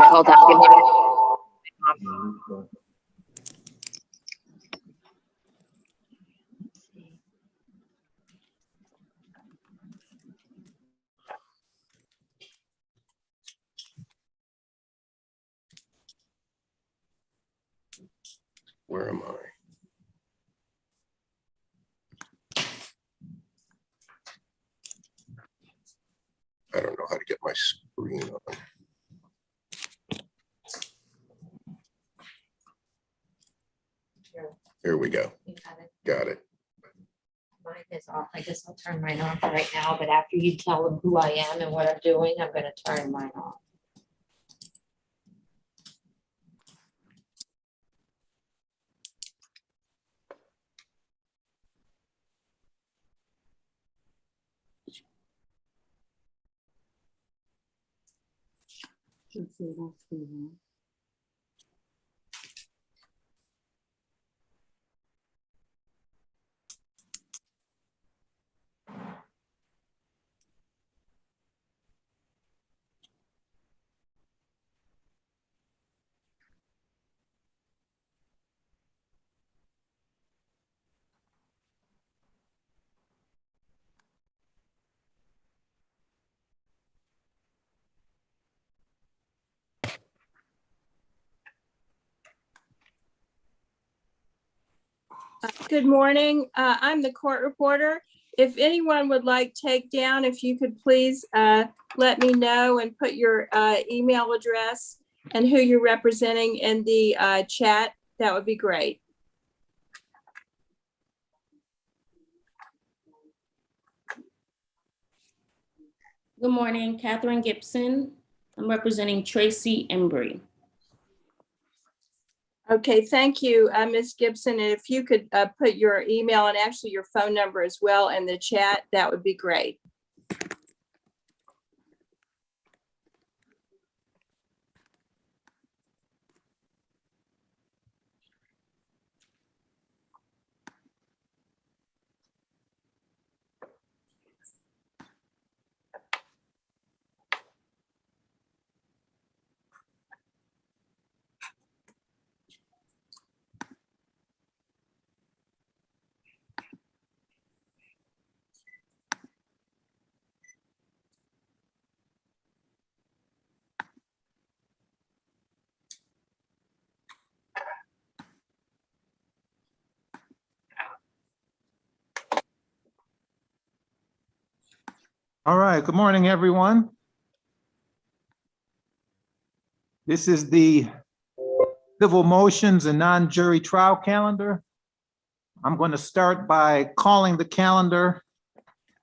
hold on. Give me a minute. Where am I? I don't know how to get my screen on. Here we go. Got it. Mine is off. I guess I'll turn mine off right now, but after you tell them who I am and what I'm doing, I'm gonna turn mine off. Good morning. I'm the court reporter. If anyone would like takedown, if you could please let me know and put your email address and who you're representing in the chat, that would be great. Good morning, Catherine Gibson. I'm representing Tracy Embry. Okay, thank you, Ms. Gibson. And if you could put your email and actually your phone number as well in the chat, that would be great. All right, good morning, everyone. This is the civil motions and non-jury trial calendar. I'm going to start by calling the calendar.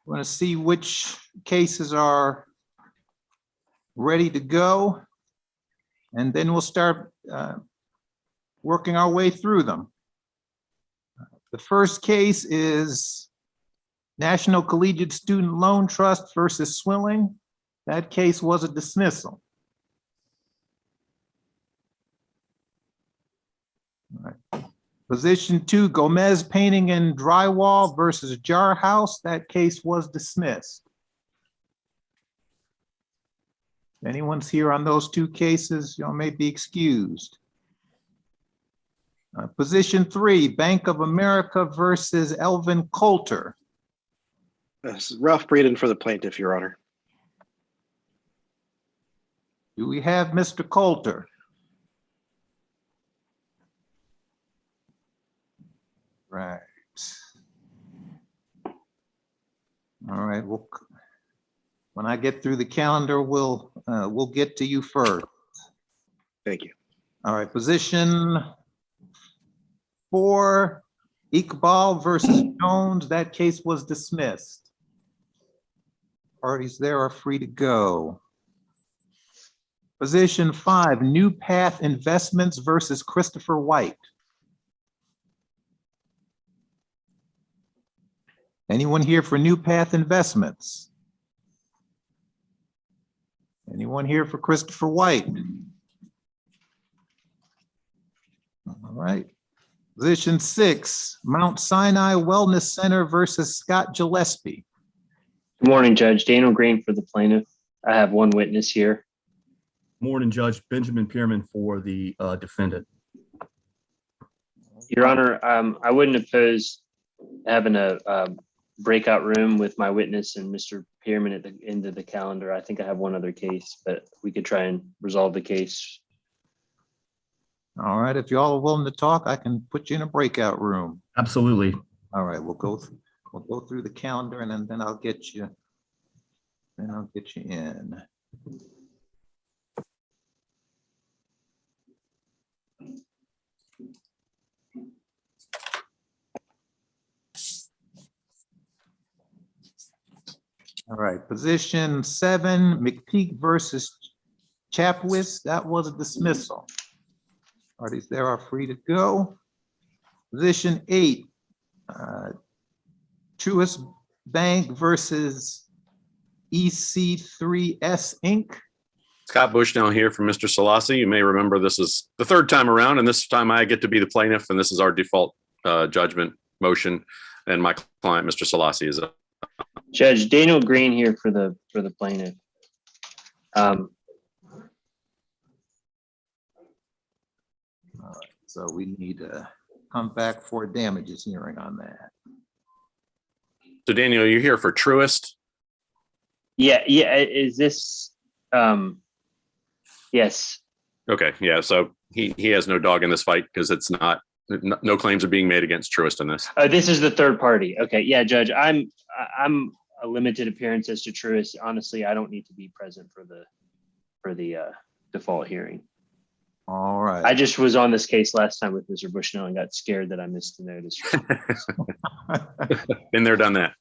We're going to see which cases are ready to go, and then we'll start working our way through them. The first case is National Collegiate Student Loan Trust versus Swilling. That case was a dismissal. All right. Position 2, Gomez Painting and Drywall versus Jar House. That case was dismissed. If anyone's here on those two cases, you may be excused. Position 3, Bank of America versus Elvin Coulter. This is Ralph Breeden for the plaintiff, Your Honor. Do we have Mr. Coulter? Right. All right, well, when I get through the calendar, we'll get to you first. Thank you. All right, position 4, Iqbal versus Jones. That case was dismissed. Parties there are free to go. Position 5, New Path Investments versus Christopher White. Anyone here for New Path Investments? Anyone here for Christopher White? All right. Position 6, Mount Sinai Wellness Center versus Scott Gillespie. Good morning, Judge. Daniel Green for the plaintiff. I have one witness here. Morning, Judge. Benjamin Pearman for the defendant. Your Honor, I wouldn't oppose having a breakout room with my witness and Mr. Pearman at the end of the calendar. I think I have one other case, but we could try and resolve the case. All right, if y'all are willing to talk, I can put you in a breakout room. Absolutely. All right, we'll go through the calendar and then I'll get you. Then I'll get you in. All right, position 7, McPeak versus Chapwis. That was a dismissal. Parties there are free to go. Position 8, Truist Bank versus EC3S Inc. Scott Bushnell here from Mr. Solasi. You may remember this is the third time around, and this time I get to be the plaintiff, and this is our default judgment motion. And my client, Mr. Solasi, is up. Judge Daniel Green here for the plaintiff. All right, so we need to come back for a damages hearing on that. So Daniel, you're here for Truist? Yeah. Is this? Yes. Okay, yeah, so he has no dog in this fight because it's not, no claims are being made against Truist in this. This is the third party. Okay. Yeah, Judge. I'm a limited appearance as to Truist. Honestly, I don't need to be present for the default hearing. All right. I just was on this case last time with Mr. Bushnell and got scared that I missed the notice. Been there, done that.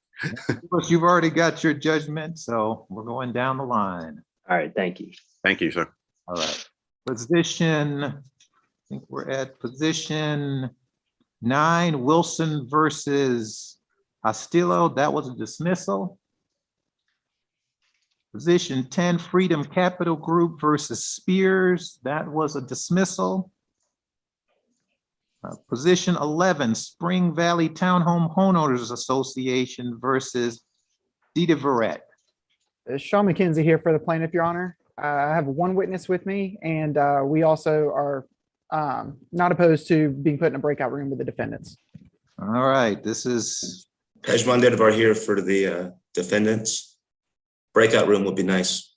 Of course, you've already got your judgment, so we're going down the line. All right. Thank you. Thank you, sir. All right. Position, I think we're at position 9, Wilson versus Hostillo. That was a dismissal. Position 10, Freedom Capital Group versus Spears. That was a dismissal. Position 11, Spring Valley Townhome Homeowners Association versus Dita Verrett. Sean McKenzie here for the plaintiff, Your Honor. I have one witness with me, and we also are not opposed to being put in a breakout room with the defendants. All right, this is, Pejman Dedevar here for the defendants. Breakout room would be nice.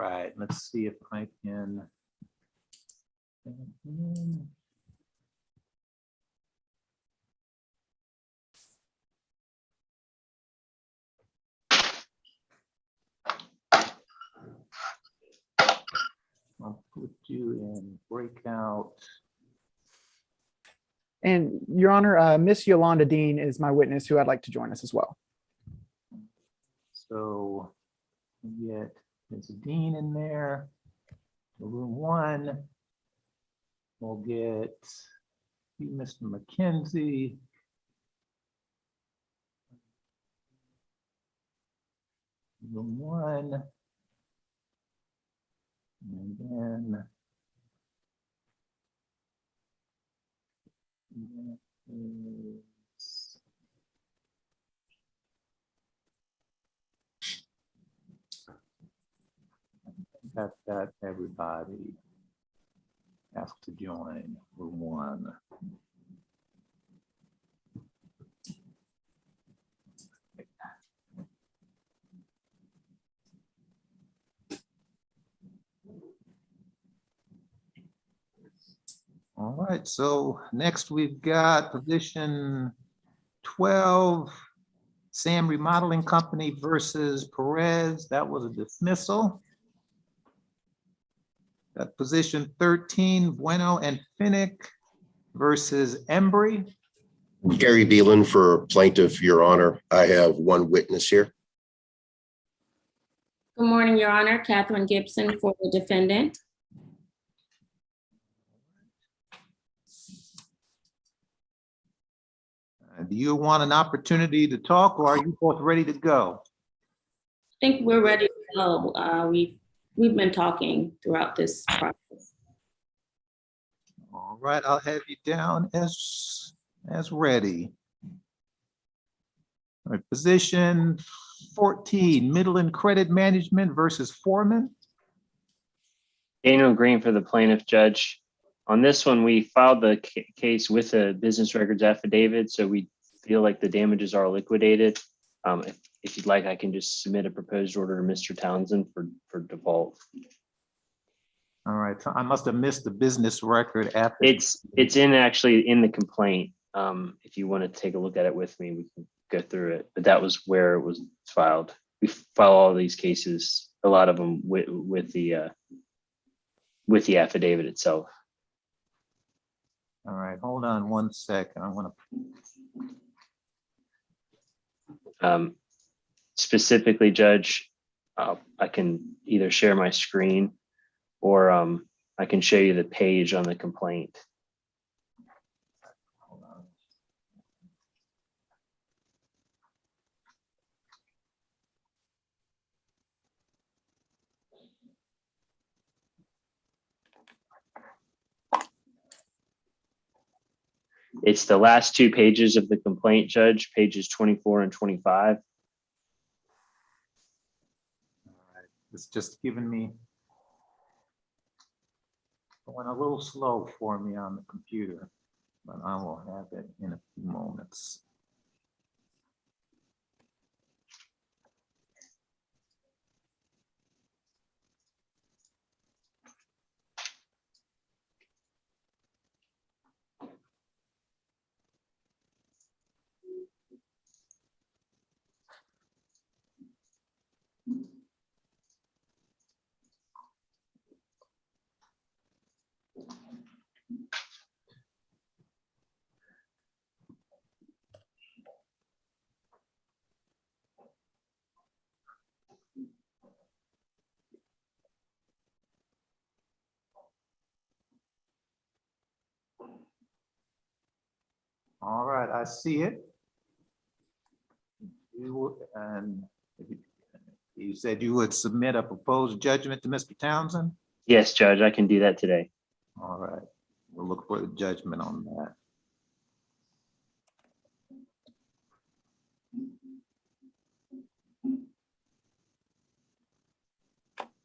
right, let's see if I can. I'll put you in breakout. And Your Honor, Miss Yolanda Dean is my witness who I'd like to join us as well. So we get Ms. Dean in there. Room 1. We'll get you, Mr. McKenzie. Room 1. And then that everybody asked to join room 1. All right, so next we've got position 12, Sam Remodeling Company versus Perez. That was a dismissal. Got position 13, Bueno and Finnick versus Embry. Gary Beelan for plaintiff, Your Honor. I have one witness here. Good morning, Your Honor. Catherine Gibson for the defendant. Do you want an opportunity to talk, or are you both ready to go? I think we're ready to go. We've been talking throughout this process. All right, I'll have you down as ready. All right, position 14, Midland Credit Management versus Foreman. Daniel Green for the plaintiff, Judge. On this one, we filed the case with a business records affidavit, so we feel like the damages are liquidated. If you'd like, I can just submit a proposed order to Mr. Townsend for default. All right, so I must have missed the business record after. It's actually in the complaint. If you want to take a look at it with me, we can go through it, but that was where it was filed. We file all these cases, a lot of them with the affidavit itself. All right, hold on one second. I want to. Specifically, Judge, I can either share my screen or I can show you the page on the complaint. hold on. It's the last 2 pages of the complaint, Judge, pages 24 and 25. It's just giving me going a little slow for me on the computer, but I will have it in a few moments. All right, I see it. You said you would submit a proposed judgment to Mr. Townsend? Yes, Judge, I can do that today. All right, we'll look for the judgment on that.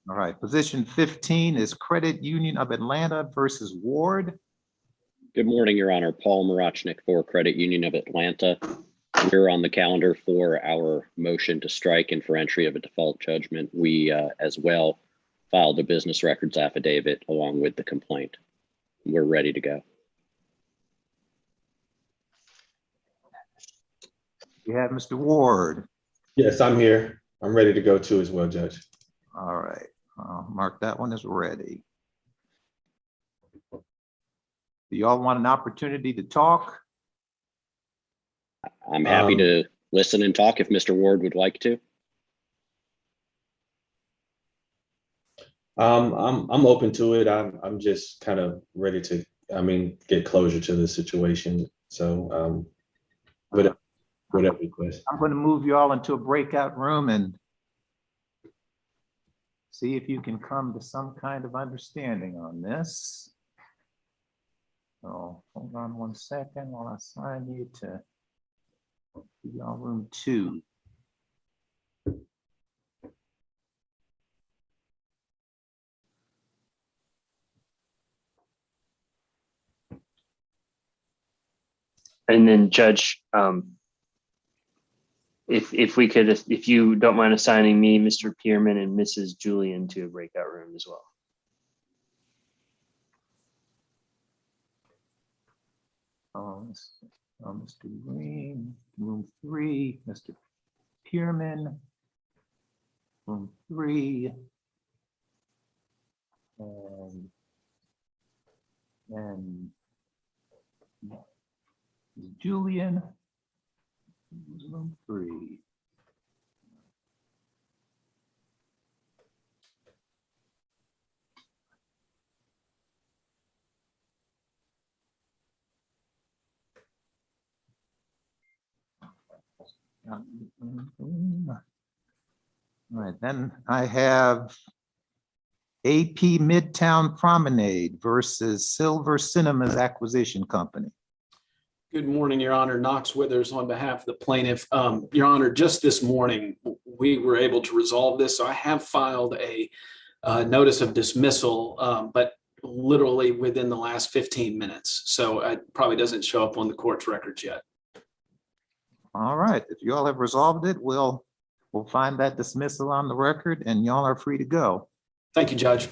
All right, position 15 is Credit Union of Atlanta versus Ward. Good morning, Your Honor. Paul Marachnik for Credit Union of Atlanta. We're on the calendar for our motion to strike and for entry of a default judgment. We as well filed a business records affidavit along with the complaint. We're ready to go. You have Mr. Ward. Yes, I'm here. I'm ready to go too as well, Judge. All right, I'll mark that one as ready. Do y'all want an opportunity to talk? I'm happy to listen and talk if Mr. Ward would like to. I'm open to it. I'm just kind of ready to, get closure to the situation. So, whatever request. I'm going to move you all into a breakout room and see if you can come to some kind of understanding on this. So hold on one second while I assign you to y'all room 2. And then, Judge, if we could, if you don't mind assigning me, Mr. Pearman and Mrs. Julian to a breakout room as well. Mr. Green, room 3, Mr. Pearman, room 3, and Julian, room 3. All right, then I have AP Midtown Promenade versus Silver Cinemas Acquisition Company. Good morning, Your Honor. Knox Withers on behalf of the plaintiff. Your Honor, just this morning, we were able to resolve this. So I have filed a notice of dismissal, but literally within the last 15 minutes. So it probably doesn't show up on the court's records yet. All right, if you all have resolved it, we'll find that dismissal on the record and y'all are free to go. Thank you, Judge.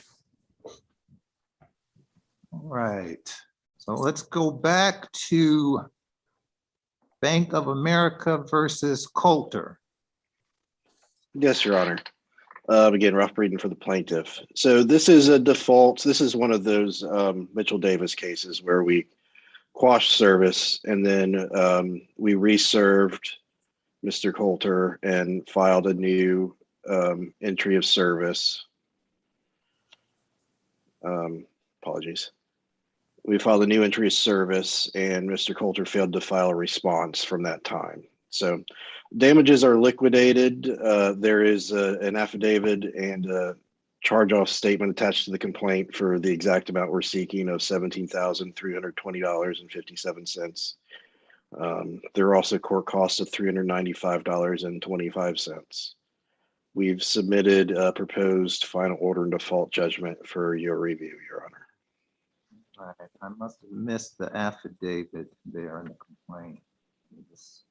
All right, so let's go back to Bank of America versus Coulter. Yes, Your Honor. Again, Ralph Breeden for the plaintiff. So this is a default. This is one of those Mitchell Davis cases where we quashed service and then we reserved Mr. Coulter and filed a new entry of service. Apologies. We filed a new entry of service and Mr. Coulter failed to file a response from that time. So damages are liquidated. There is an affidavit and a charge-off statement attached to the complaint for the exact amount we're seeking of $17,320.57. There are also court costs of $395.25. We've submitted a proposed final order and default judgment for your review, Your Honor. All right, I must have missed the affidavit there in the complaint. Let me just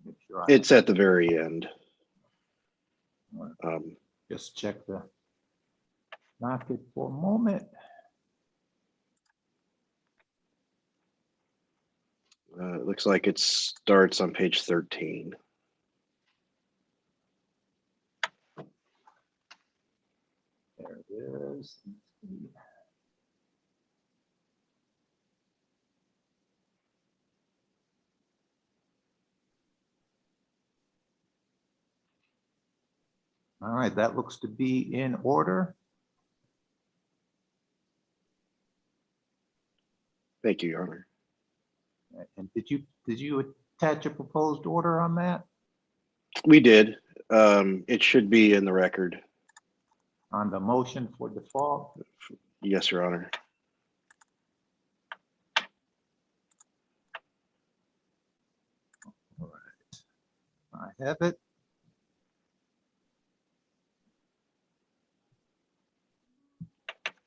make sure I- It's at the very end. Just check the docket for a moment. It looks like it starts on page 13. There it is. All right, that looks to be in order. Thank you, Your Honor. And did you attach a proposed order on that? We did. It should be in the record. On the motion for default? Yes, Your Honor. All right, I have it.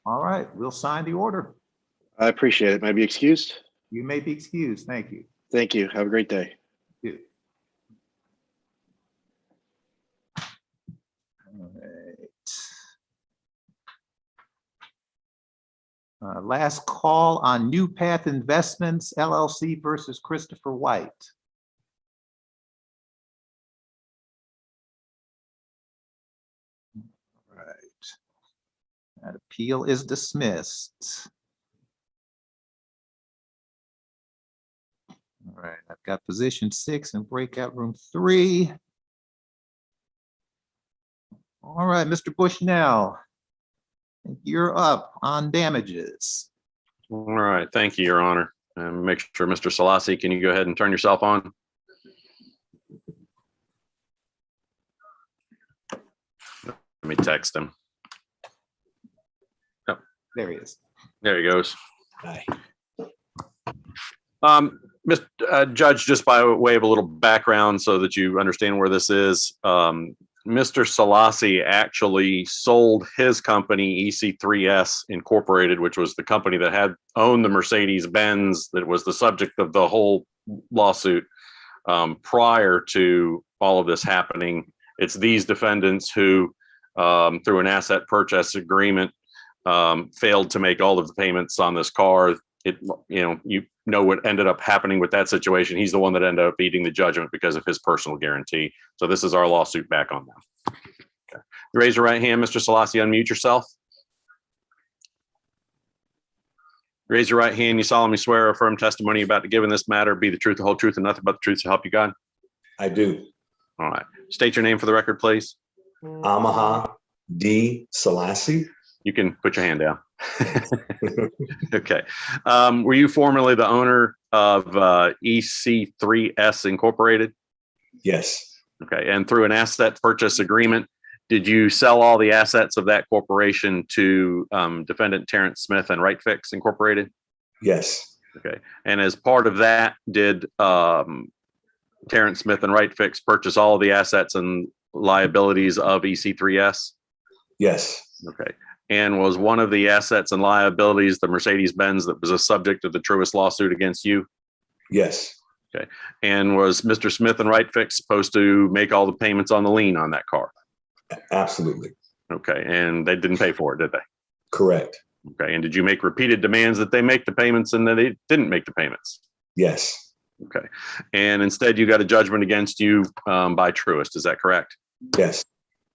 All right, we'll sign the order. I appreciate it. May I be excused? You may be excused. Thank you. Thank you. Have a great day. All right. Last call on New Path Investments LLC versus Christopher White. All right. That appeal is dismissed. All right, I've got position 6 and breakout room 3. All right, Mr. Bushnell, you're up on damages. All right, thank you, Your Honor. And make sure, Mr. Salassi, can you go ahead and turn yourself on? Let me text him. There he is. There he goes. Mr. Judge, just by way of a little background so that you understand where this is, Mr. Salassi actually sold his company, EC3S Incorporated, which was the company that had owned the Mercedes-Benz that was the subject of the whole lawsuit prior to all of this happening. It's these defendants who, through an asset purchase agreement, failed to make all of the payments on this car. You know what ended up happening with that situation. He's the one that ended up eating the judgment because of his personal guarantee. So this is our lawsuit back on them. Okay. Raise your right hand, Mr. Salassi, unmute yourself. Raise your right hand. You solemnly swear or affirm testimony you're about to give in this matter be the truth, the whole truth, and nothing but the truth to help you God? I do. All right. State your name for the record, please. Amaha D. Salassi. You can put your hand down. Okay. Were you formerly the owner of EC3S Incorporated? Yes. Okay. And through an asset purchase agreement, did you sell all the assets of that corporation to defendant Terrence Smith and Right Fix Incorporated? Yes. Okay. And as part of that, did Terrence Smith and Right Fix purchase all of the assets and liabilities of EC3S? Yes. Okay. And was one of the assets and liabilities the Mercedes-Benz that was a subject of the Truist lawsuit against you? Yes. Okay. And was Mr. Smith and Right Fix supposed to make all the payments on the lien on that car? Absolutely. Okay. And they didn't pay for it, did they? Correct. Okay. And did you make repeated demands that they make the payments and that they didn't make the payments? Yes. Okay. And instead you got a judgment against you by Truist. Is that correct? Yes.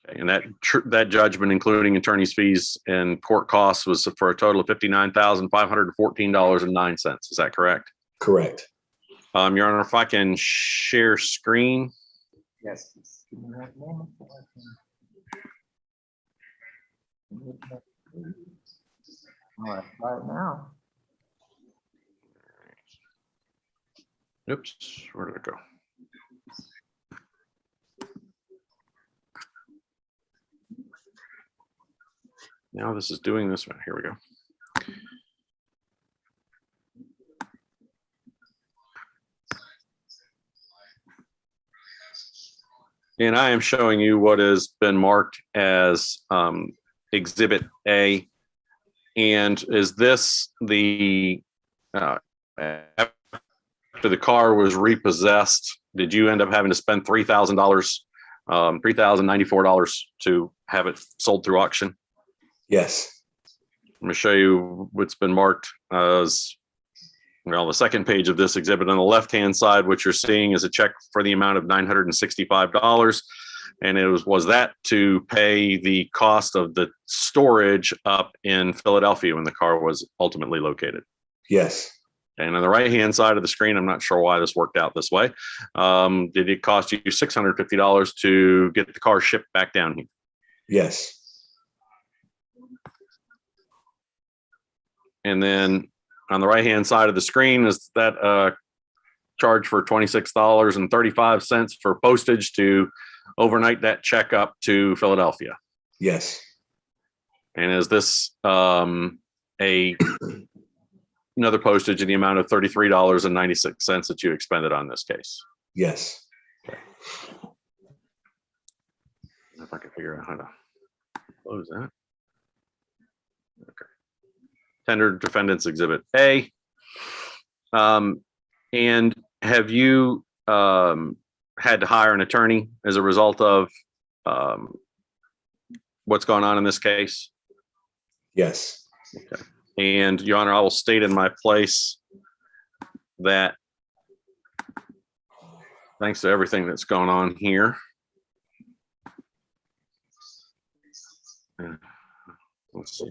Okay. And that judgment, including attorney's fees and court costs, was for a total of $59,514.09. Is that correct? Correct. Your Honor, if I can share screen. Yes. Give me one moment. All right, right now. Oops, where did it go? Now this is doing this one. Here we go. And I am showing you what has been marked as Exhibit A. And is this the, after the car was repossessed, did you end up having to spend $3,000, $3,094 to have it sold through auction? Yes. Let me show you what's been marked as, well, the second page of this exhibit on the left-hand side. What you're seeing is a check for the amount of $965. And it was that to pay the cost of the storage up in Philadelphia when the car was ultimately located. Yes. And on the right-hand side of the screen, I'm not sure why this worked out this way. Did it cost you $650 to get the car shipped back down here? Yes. And then on the right-hand side of the screen is that charge for $26.35 for postage to overnight that check up to Philadelphia. Yes. And is this another postage in the amount of $33.96 that you expended on this case? Yes. If I can figure out how to close that. Okay. Tender defendants Exhibit A. And have you had to hire an attorney as a result of what's going on in this case? Yes. Okay. And Your Honor, I will state in my place that thanks to everything that's going on here. Let's see.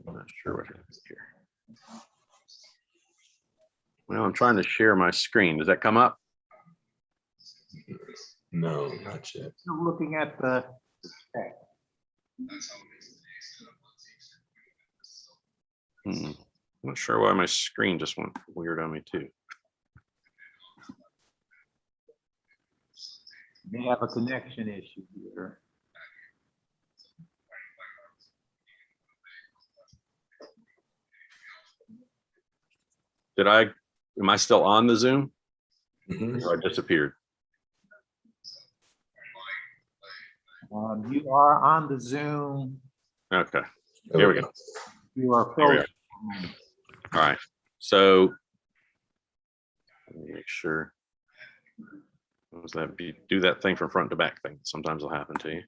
I'm not sure what happens here. Well, I'm trying to share my screen. Does that come up? No, not yet. I'm looking at the. I'm not sure why my screen just went weird on me too. May have a connection issue here. Am I still on the Zoom? Mhm. Or I disappeared? You are on the Zoom. Okay, here we go. You are. Here we are. All right, so let me make sure. What was that? Do that thing from front to back thing. Sometimes will happen to you.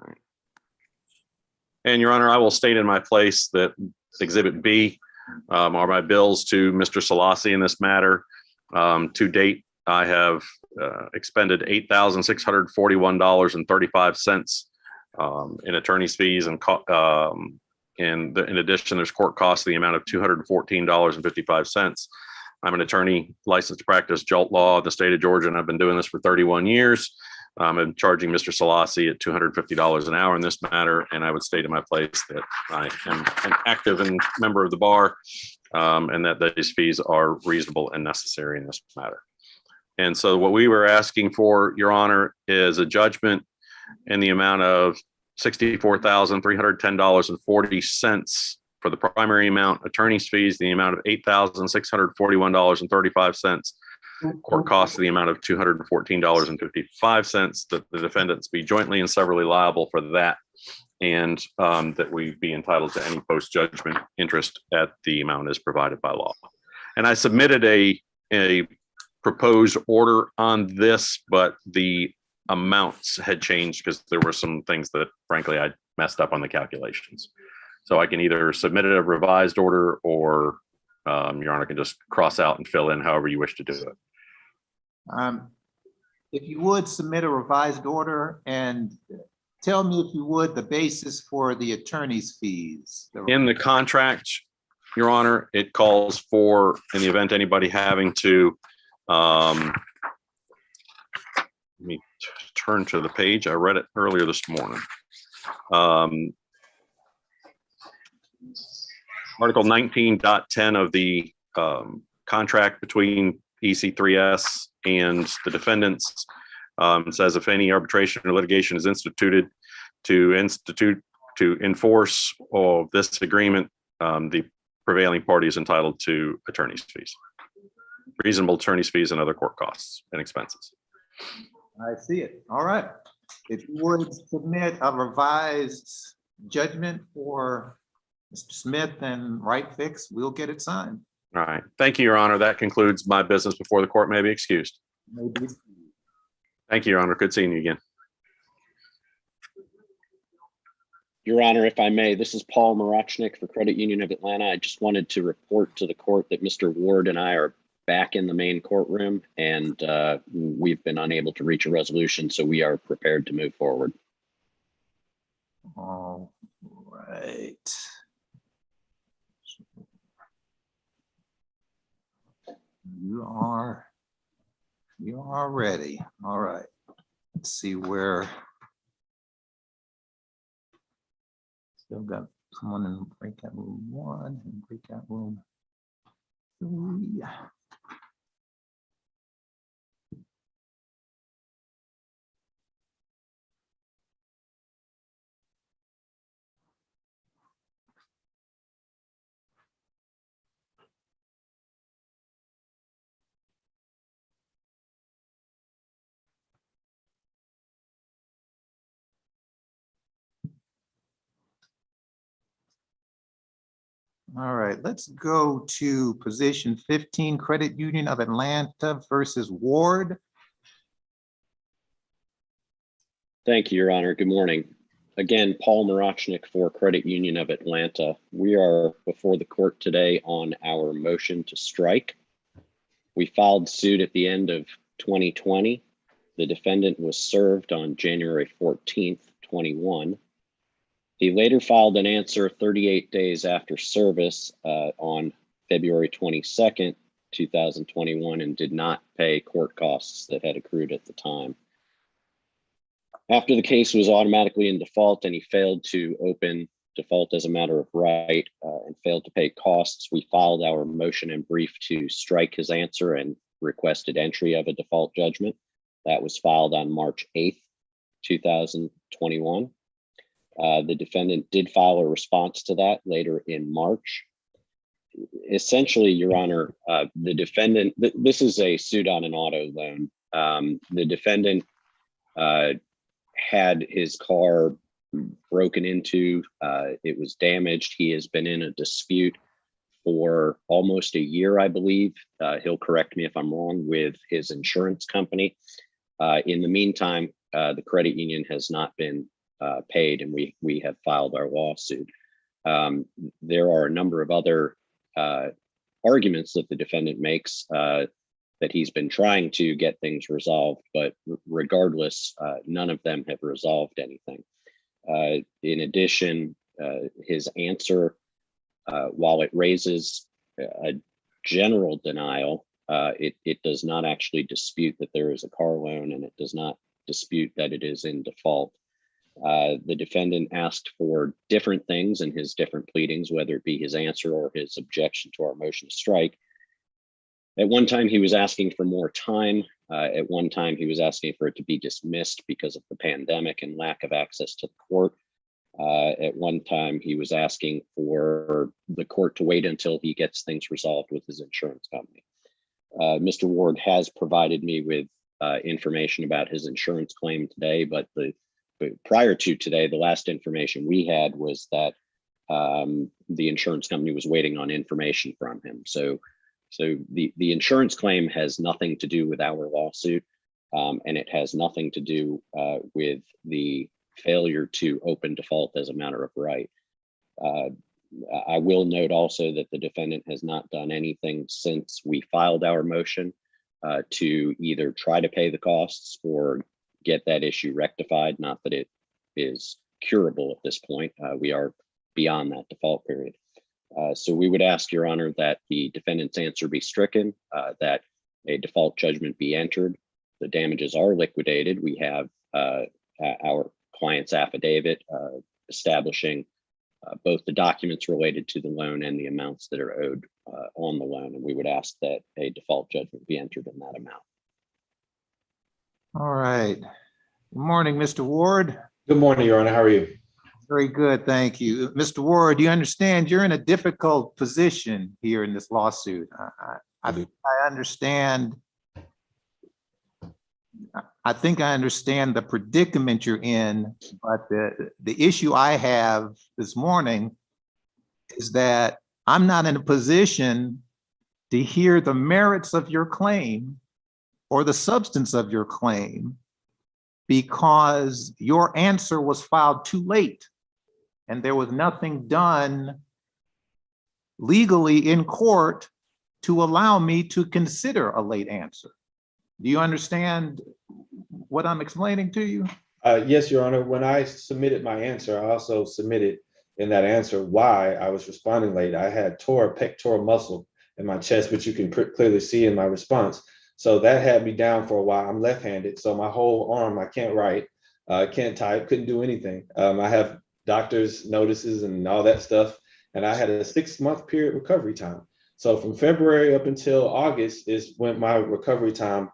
All right. And Your Honor, I will state in my place that Exhibit B are my bills to Mr. Salassi in this matter. To date, I have expended $8,641.35 in attorney's fees and in addition, there's court costs in the amount of $214.55. I'm an attorney licensed to practice jolt law in the state of Georgia, and I've been doing this for 31 years. I'm charging Mr. Salassi at $250 an hour in this matter, and I would state in my place that I am an active and member of the bar, and that these fees are reasonable and necessary in this matter. And so what we were asking for, Your Honor, is a judgment in the amount of $64,310.40 for the primary amount, attorney's fees, the amount of $8,641.35, court costs, the amount of $214.55, that the defendants be jointly and severally liable for that, and that we be entitled to any post-judgment interest at the amount as provided by law. And I submitted a proposed order on this, but the amounts had changed because there were some things that frankly I messed up on the calculations. So I can either submit a revised order, or Your Honor can just cross out and fill in however you wish to do it. If you would submit a revised order and tell me, if you would, the basis for the attorney's fees. In the contract, Your Honor, it calls for, in the event anybody having to, let me turn to the page. I read it earlier this morning. Article 19.10 of the contract between EC3S and the defendants says if any arbitration or litigation is instituted to enforce this agreement, the prevailing party is entitled to attorney's fees, reasonable attorney's fees, and other court costs and expenses. I see it. All right. If you would submit a revised judgment for Mr. Smith and Right Fix, we'll get it signed. All right. Thank you, Your Honor. That concludes my business before the court may be excused. Thank you, Your Honor. Good seeing you again. Your Honor, if I may, this is Paul Marachnik for Credit Union of Atlanta. I just wanted to report to the court that Mr. Ward and I are back in the main courtroom, and we've been unable to reach a resolution, so we are prepared to move forward. All right. You are ready. All right. Let's see where. Still got someone in breakout room 1 and breakout room 3. All right, let's go to position 15, Credit Union of Atlanta versus Ward. Thank you, Your Honor. Good morning. Again, Paul Marachnik for Credit Union of Atlanta. We are before the court today on our motion to strike. We filed suit at the end of 2020. The defendant was served on January 14th, 21. He later filed an answer 38 days after service on February 22nd, 2021, and did not pay court costs that had accrued at the time. After the case was automatically in default and he failed to open default as a matter of right and failed to pay costs, we filed our motion and brief to strike his answer and requested entry of a default judgment. That was filed on March 8th, 2021. The defendant did file a response to that later in March. Essentially, Your Honor, the defendant, this is a suit on an auto loan. The defendant had his car broken into, it was damaged. He has been in a dispute for almost a year, I believe. He'll correct me if I'm wrong, with his insurance company. In the meantime, the credit union has not been paid, and we have filed our lawsuit. There are a number of other arguments that the defendant makes that he's been trying to get things resolved, but regardless, none of them have resolved anything. In addition, his answer, while it raises a general denial, it does not actually dispute that there is a car loan, and it does not dispute that it is in default. The defendant asked for different things in his different pleadings, whether it be his answer or his objection to our motion to strike. At one time, he was asking for more time. At one time, he was asking for it to be dismissed because of the pandemic and lack of access to the court. At one time, he was asking for the court to wait until he gets things resolved with his insurance company. Mr. Ward has provided me with information about his insurance claim today, but prior to today, the last information we had was that the insurance company was waiting on information from him. So the insurance claim has nothing to do with our lawsuit, and it has nothing to do with the failure to open default as a matter of right. I will note also that the defendant has not done anything since we filed our motion to either try to pay the costs or get that issue rectified. Not that it is curable at this point. We are beyond that default period. So we would ask, Your Honor, that the defendant's answer be stricken, that a default judgment be entered. The damages are liquidated. We have our client's affidavit establishing both the documents related to the loan and the amounts that are owed on the loan. And we would ask that a default judgment be entered in that amount. All right. Good morning, Mr. Ward. Good morning, Your Honor. How are you? Very good, thank you. Mr. Ward, you understand you're in a difficult position here in this lawsuit. I understand. I think I understand the predicament you're in, but the issue I have this morning is that I'm not in a position to hear the merits of your claim or the substance of your claim because your answer was filed too late and there was nothing done legally in court to allow me to consider a late answer. Do you understand what I'm explaining to you? Yes, Your Honor. When I submitted my answer, I also submitted in that answer why I was responding late. I had tore a pectoral muscle in my chest, which you can clearly see in my response. So that had me down for a while. I'm left-handed, so my whole arm, I can't write, can't type, couldn't do anything. I have doctor's notices and all that stuff, and I had a 6-month period recovery time. So from February up until August is when my recovery time.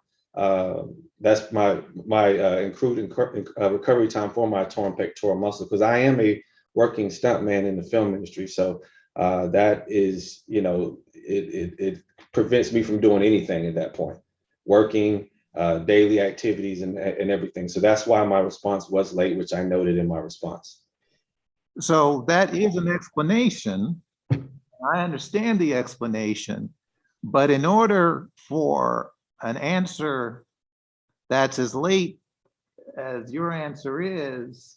That's my accrued recovery time for my torn pectoral muscle, because I am a working stuntman in the film industry. So that is, it prevents me from doing anything at that point, working, daily activities and everything. So that's why my response was late, which I noted in my response. So that is an explanation. I understand the explanation, but in order for an answer that's as late as your answer is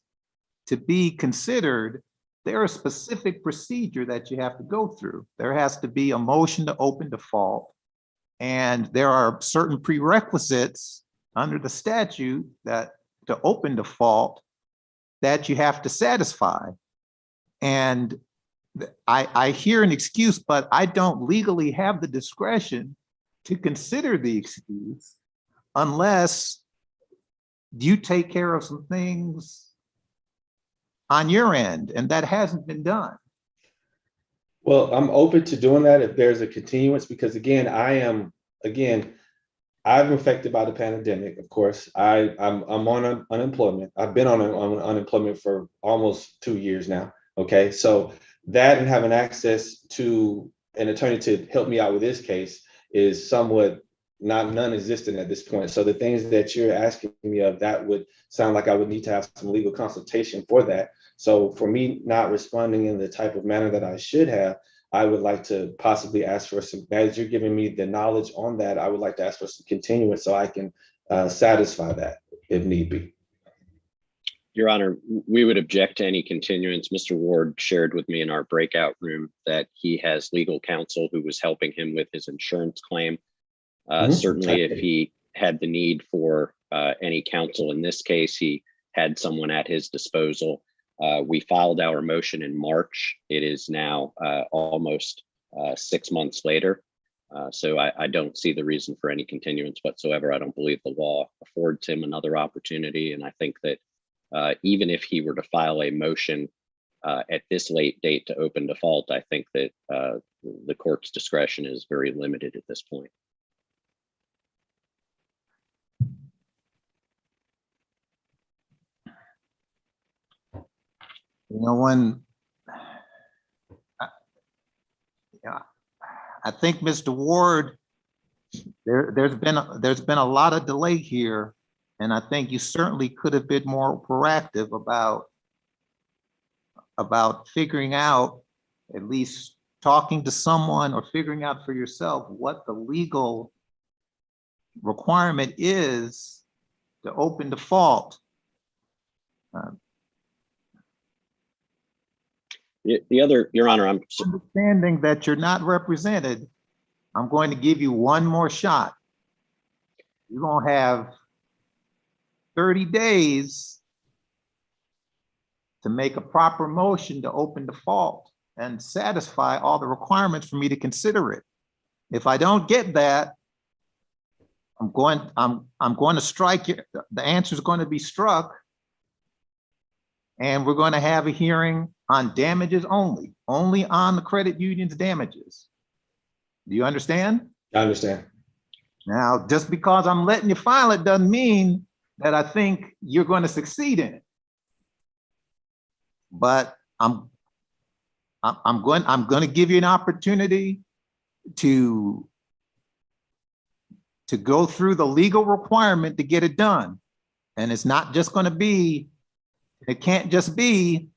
to be considered, there's a specific procedure that you have to go through. There has to be a motion to open default, and there are certain prerequisites under the statute that to open default that you have to satisfy. And I hear an excuse, but I don't legally have the discretion to consider the excuse unless you take care of some things on your end, and that hasn't been done. Well, I'm open to doing that if there's a continuance, because again, I'm affected by the pandemic, of course. I'm on unemployment. I've been on unemployment for almost 2 years now. Okay, so that and having access to an attorney to help me out with this case is somewhat non-existent at this point. So the things that you're asking me of, that would sound like I would need to have some legal consultation for that. So for me not responding in the type of manner that I should have, I would like to possibly ask for some, as you're giving me the knowledge on that, I would like to ask for some continuance so I can satisfy that if need be. Your Honor, we would object to any continuance. Mr. Ward shared with me in our breakout room that he has legal counsel who was helping him with his insurance claim. Certainly, if he had the need for any counsel in this case, he had someone at his disposal. We filed our motion in March. It is now almost 6 months later. So I don't see the reason for any continuance whatsoever. I don't believe the law affords him another opportunity. And I think that even if he were to file a motion at this late date to open default, I think that the court's discretion is very limited at this point. You know, when yeah, I think Mr. Ward, there's been a lot of delay here, and I think you certainly could have been more proactive about figuring out, at least talking to someone or figuring out for yourself what the legal requirement is to open default. The other, Your Honor, I'm Understanding that you're not represented, I'm going to give you one more shot. You're gonna have 30 days to make a proper motion to open default and satisfy all the requirements for me to consider it. If I don't get that, I'm going to strike you. The answer is going to be struck. And we're going to have a hearing on damages only on the credit union's damages. Do you understand? I understand. Now, just because I'm letting you file it doesn't mean that I think you're going to succeed in it. But I'm going to give you an opportunity to go through the legal requirement to get it done. And it's not just going to be, it can't just be,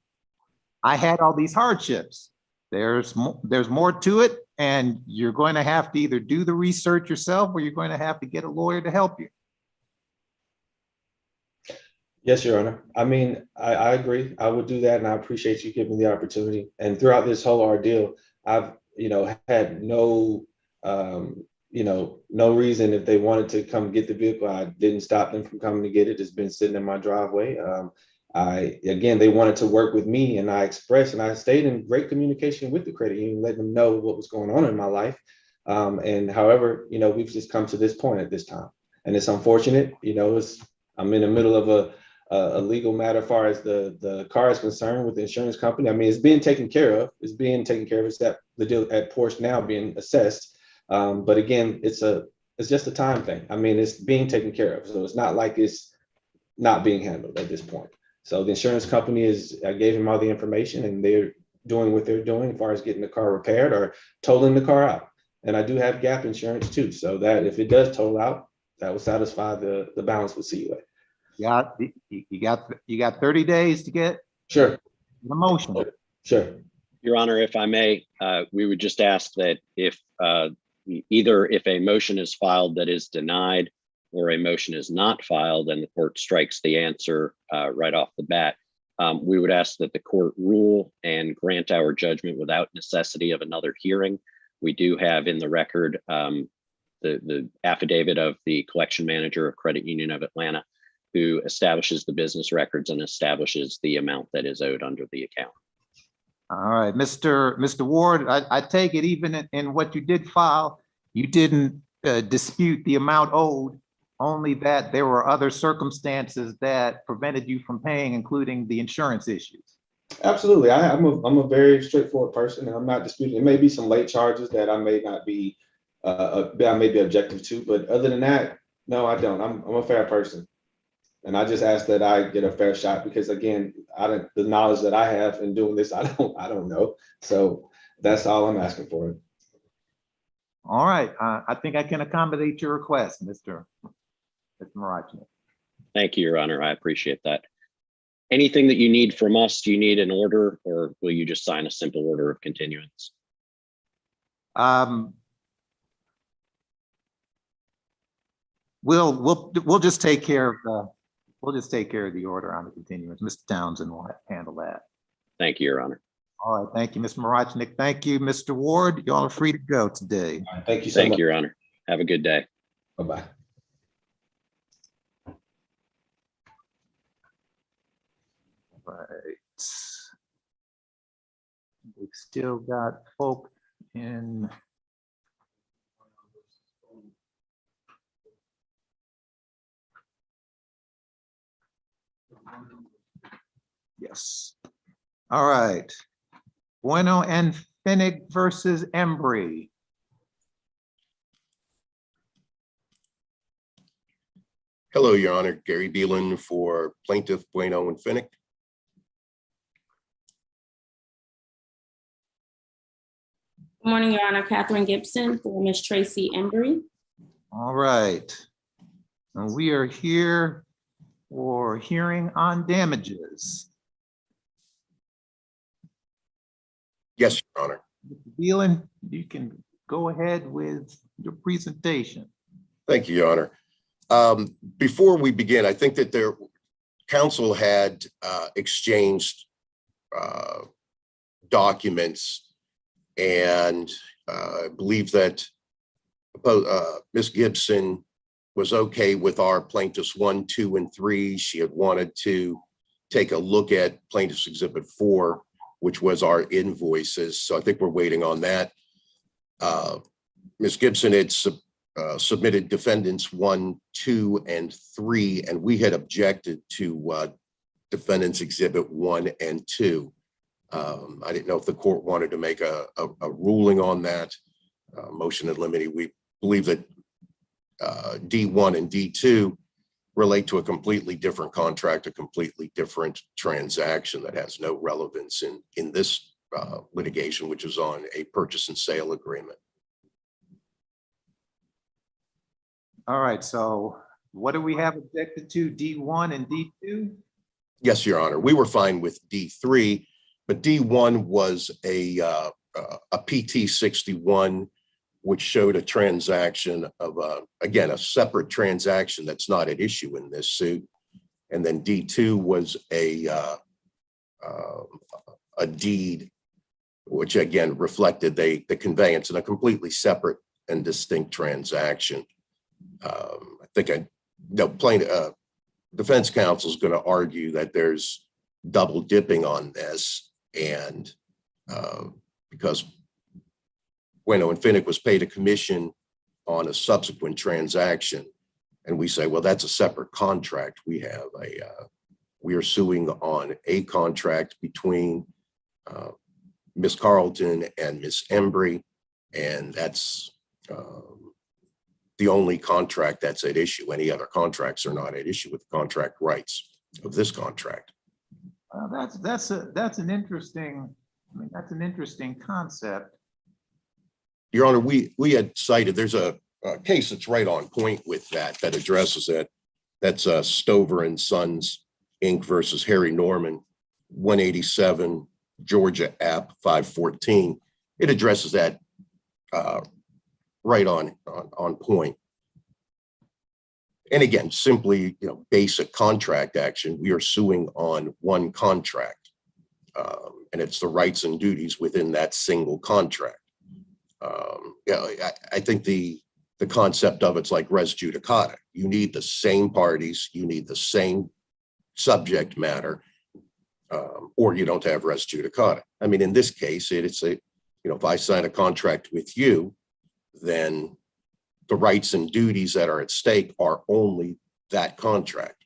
I had all these hardships. There's more to it, and you're going to have to either do the research yourself or you're going to have to get a lawyer to help you. Yes, Your Honor. I mean, I agree. I would do that, and I appreciate you giving me the opportunity. And throughout this whole ordeal, I've, had no, no reason if they wanted to come get the vehicle. I didn't stop them from coming to get it. It's been sitting in my driveway. Again, they wanted to work with me, and I expressed, and I stayed in great communication with the credit union, letting them know what was going on in my life. And however, we've just come to this point at this time, and it's unfortunate. I'm in the middle of a legal matter as far as the car is concerned with the insurance company. I mean, it's being taken care of. It's being taken care of. It's that the deal at Porsche now being assessed. But again, it's just a time thing. I mean, it's being taken care of. So it's not like it's not being handled at this point. So the insurance company I gave them all the information, and they're doing what they're doing as far as getting the car repaired or totaling the car out. And I do have gap insurance too. So that if it does total out, that will satisfy the balance with CUA. You got 30 days to get Sure the motion. Sure. Your Honor, if I may, we would just ask that if either if a motion is filed that is denied or a motion is not filed and the court strikes the answer right off the bat, we would ask that the court rule and grant our judgment without necessity of another hearing. We do have in the record the affidavit of the collection manager of Credit Union of Atlanta, who establishes the business records and establishes the amount that is owed under the account. All right, Mr. Ward, I take it even in what you did file, you didn't dispute the amount owed, only that there were other circumstances that prevented you from paying, including the insurance issues. Absolutely. I'm a very straightforward person, and I'm not disputing. It may be some late charges that I may not be, I may be objective to, but other than that, no, I don't. I'm a fair person. And I just ask that I get a fair shot because, again, the knowledge that I have in doing this, I don't know. So that's all I'm asking for. All right, I think I can accommodate your request, Mr. Marachnik. Thank you, Your Honor. I appreciate that. Anything that you need from us, do you need an order, or will you just sign a simple order of continuance? We'll just take care of the order on the continuance. Mr. Townsend will handle that. Thank you, Your Honor. All right, thank you, Mr. Marachnik. Thank you, Mr. Ward. Y'all are free to go today. Thank you so much. Thank you, Your Honor. Have a good day. Bye-bye. Right. We've still got folk in. Yes. All right. Bueno and Finnick versus Embry. Hello, Your Honor. Gary Beelan for Plaintiff Bueno and Finnick. Good morning, Your Honor. Catherine Gibson for Ms. Tracy Embry. All right. And we are here for hearing on damages. Yes, Your Honor. Mr. Beelan, you can go ahead with your presentation. Thank you, Your Honor. Before we begin, I think that council had exchanged documents, and I believe that Ms. Gibson was okay with our plaintiffs 1, 2, and 3. She had wanted to take a look at plaintiff's exhibit 4, which was our invoices. So I think we're waiting on that. Ms. Gibson had submitted defendants 1, 2, and 3, and we had objected to defendants exhibit 1 and 2. I didn't know if the court wanted to make a ruling on that motion in limine. We believe that D1 and D2 relate to a completely different contract, a completely different transaction that has no relevance in this litigation, which is on a purchase and sale agreement. All right, so what do we have objected to, D1 and D2? Yes, Your Honor. We were fine with D3, but D1 was a PT 61, which showed a transaction of again, a separate transaction that's not at issue in this suit. And then D2 was a deed, which again reflected the conveyance in a completely separate and distinct transaction. I think defense counsel is going to argue that there's double dipping on this, and because Bueno and Finnick was paid a commission on a subsequent transaction, and we say, well, that's a separate contract. We are suing on a contract between Ms. Carlton and Ms. Embry, and that's the only contract that's at issue. Any other contracts are not at issue with the contract rights of this contract. That's an interesting, I mean, that's an interesting concept. Your Honor, we had cited, there's a case that's right on point with that addresses it. That's Stover and Sons, Inc. versus Harry Norman, 187 Georgia App 514. It addresses that right on point. And again, simply, basic contract action. We are suing on one contract, and it's the rights and duties within that single contract. I think the concept of it's like res judicata. You need the same parties, you need the same subject matter, or you don't have res judicata. I mean, in this case, it's if I sign a contract with you, then the rights and duties that are at stake are only that contract.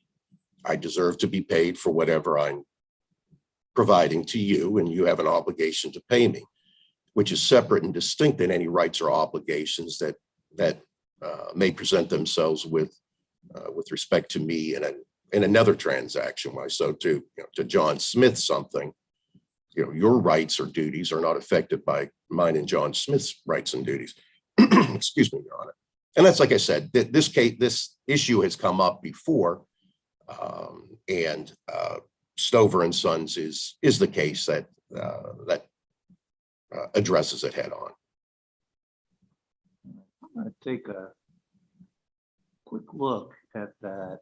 I deserve to be paid for whatever I'm providing to you, and you have an obligation to pay me, which is separate and distinct than any rights or obligations that may present themselves with respect to me in another transaction. Why so to John Smith something, your rights or duties are not affected by mine and John Smith's rights and duties. Excuse me, Your Honor. And that's, like I said, this issue has come up before, and Stover and Sons is the case that addresses it head on. I'm going to take a quick look at that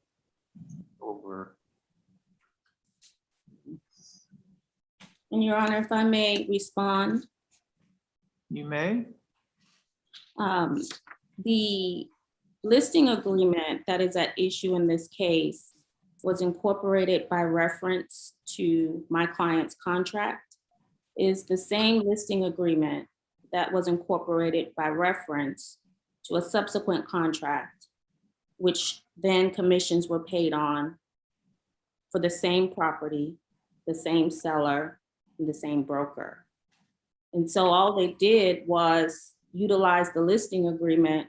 over. And Your Honor, if I may respond. You may. The listing agreement that is at issue in this case was incorporated by reference to my client's contract. Is the same listing agreement that was incorporated by reference to a subsequent contract, which then commissions were paid on for the same property, the same seller, and the same broker. And so all they did was utilize the listing agreement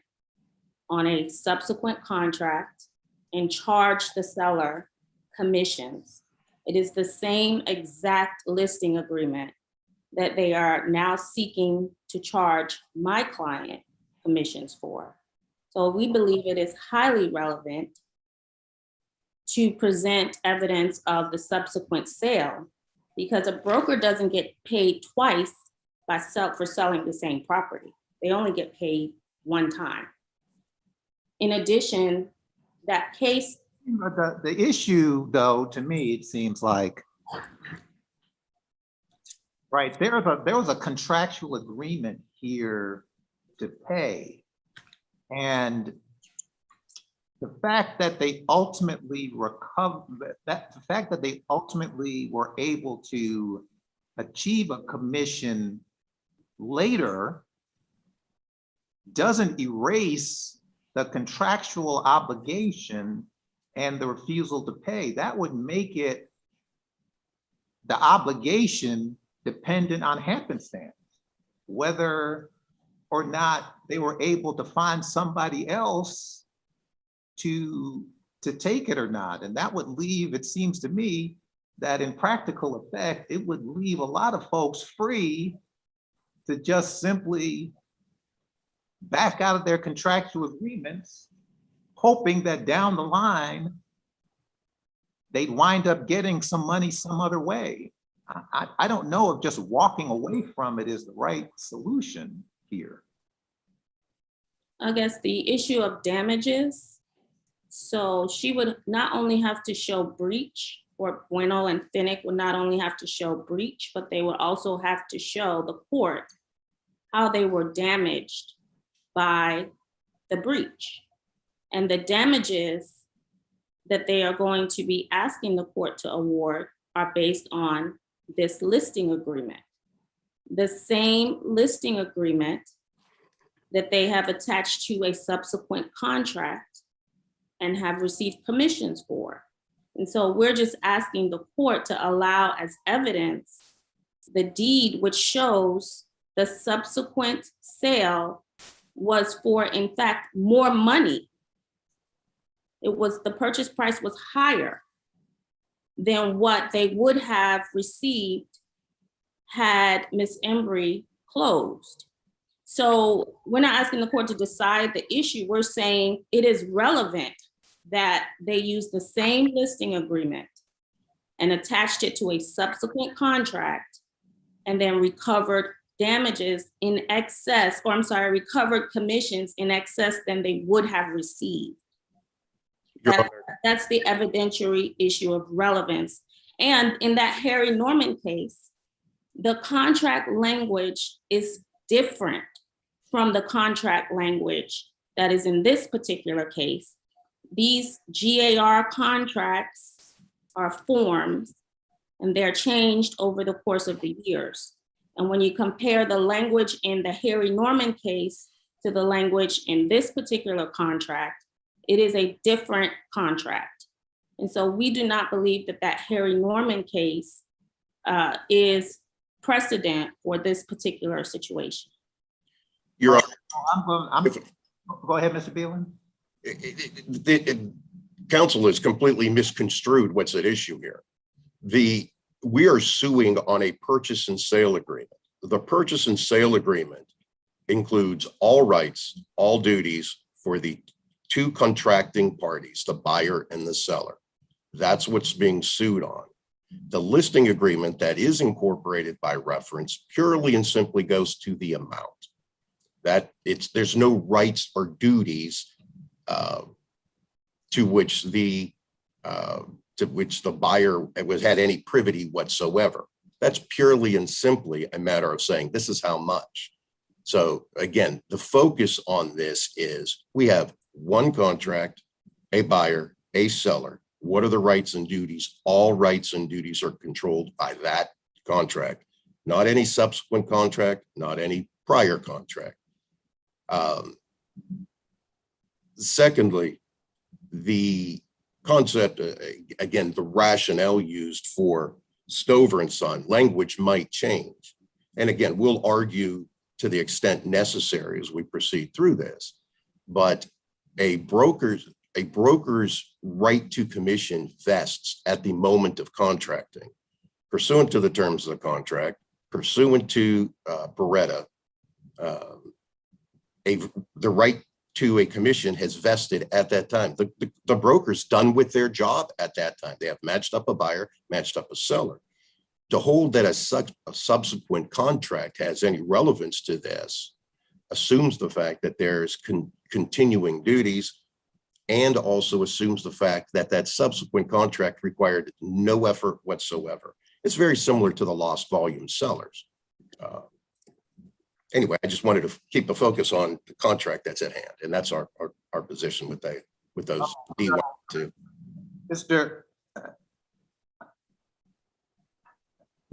on a subsequent contract and charge the seller commissions. It is the same exact listing agreement that they are now seeking to charge my client commissions for. So we believe it is highly relevant to present evidence of the subsequent sale, because a broker doesn't get paid twice for selling the same property. They only get paid one time. In addition, that case. The issue, though, to me, it seems like, right, there was a contractual agreement here to pay. And the fact that they ultimately the fact that they ultimately were able to achieve a commission later doesn't erase the contractual obligation and the refusal to pay. That would make it the obligation dependent on happenstance, whether or not they were able to find somebody else to take it or not. And that would leave, it seems to me, that in practical effect, it would leave a lot of folks free to just simply back out of their contractual agreements, hoping that down the line, they'd wind up getting some money some other way. I don't know if just walking away from it is the right solution here. I guess the issue of damages. So she would not only have to show breach, or Bueno and Finnick would not only have to show breach, but they would also have to show the court how they were damaged by the breach. And the damages that they are going to be asking the court to award are based on this listing agreement. The same listing agreement that they have attached to a subsequent contract and have received commissions for. And so we're just asking the court to allow as evidence the deed which shows the subsequent sale was for, in fact, more money. It was, the purchase price was higher than what they would have received had Ms. Embry closed. So we're not asking the court to decide the issue. We're saying it is relevant that they use the same listing agreement and attached it to a subsequent contract and then recovered damages in excess, or I'm sorry, recovered commissions in excess than they would have received. That's the evidentiary issue of relevance. And in that Harry Norman case, the contract language is different from the contract language that is in this particular case. These GAR contracts are forms and they're changed over the course of the years. And when you compare the language in the Harry Norman case to the language in this particular contract, it is a different contract. And so we do not believe that that Harry Norman case is precedent for this particular situation. You're Go ahead, Mr. Beelan. Council has completely misconstrued what's at issue here. We are suing on a purchase and sale agreement. The purchase and sale agreement includes all rights, all duties for the two contracting parties, the buyer and the seller. That's what's being sued on. The listing agreement that is incorporated by reference purely and simply goes to the amount. There's no rights or duties to which the buyer had any privity whatsoever. That's purely and simply a matter of saying this is how much. So again, the focus on this is we have one contract, a buyer, a seller. What are the rights and duties? All rights and duties are controlled by that contract, not any subsequent contract, not any prior contract. Secondly, the concept, again, the rationale used for Stover and Son, language might change. And again, we'll argue to the extent necessary as we proceed through this, but a broker's right to commission vests at the moment of contracting. Pursuant to the terms of the contract, pursuant to Beretta, the right to a commission has vested at that time. The broker's done with their job at that time. They have matched up a buyer, matched up a seller. To hold that a subsequent contract has any relevance to this assumes the fact that there's continuing duties, and also assumes the fact that that subsequent contract required no effort whatsoever. It's very similar to the lost volume sellers. Anyway, I just wanted to keep the focus on the contract that's at hand, and that's our position with those D1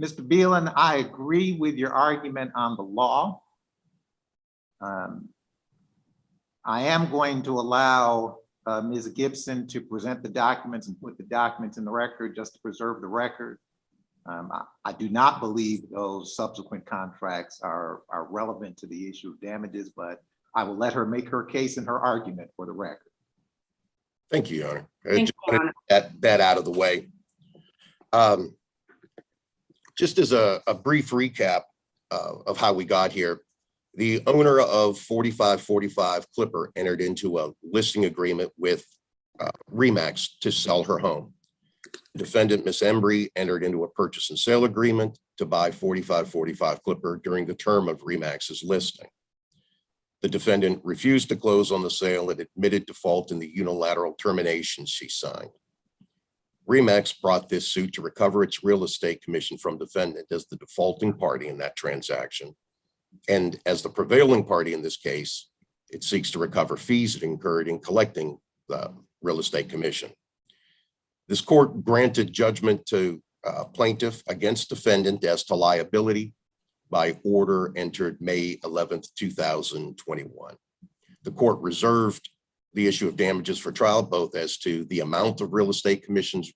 Mr. Beelan, I agree with your argument on the law. I am going to allow Ms. Gibson to present the documents and put the documents in the record just to preserve the record. I do not believe those subsequent contracts are relevant to the issue of damages, but I will let her make her case and her argument for the record. Thank you, Your Honor. Thank you, Your Honor. That out of the way. Just as a brief recap of how we got here, the owner of 4545 Clipper entered into a listing agreement with RE/MAX to sell her home. Defendant Ms. Embry entered into a purchase and sale agreement to buy 4545 Clipper during the term of RE/MAX's listing. The defendant refused to close on the sale and admitted default in the unilateral termination she signed. RE/MAX brought this suit to recover its real estate commission from defendant as the defaulting party in that transaction. And as the prevailing party in this case, it seeks to recover fees it incurred in collecting the real estate commission. This court granted judgment to plaintiff against defendant as to liability by order entered May 11th, 2021. The court reserved the issue of damages for trial, both as to the amount of real estate commissions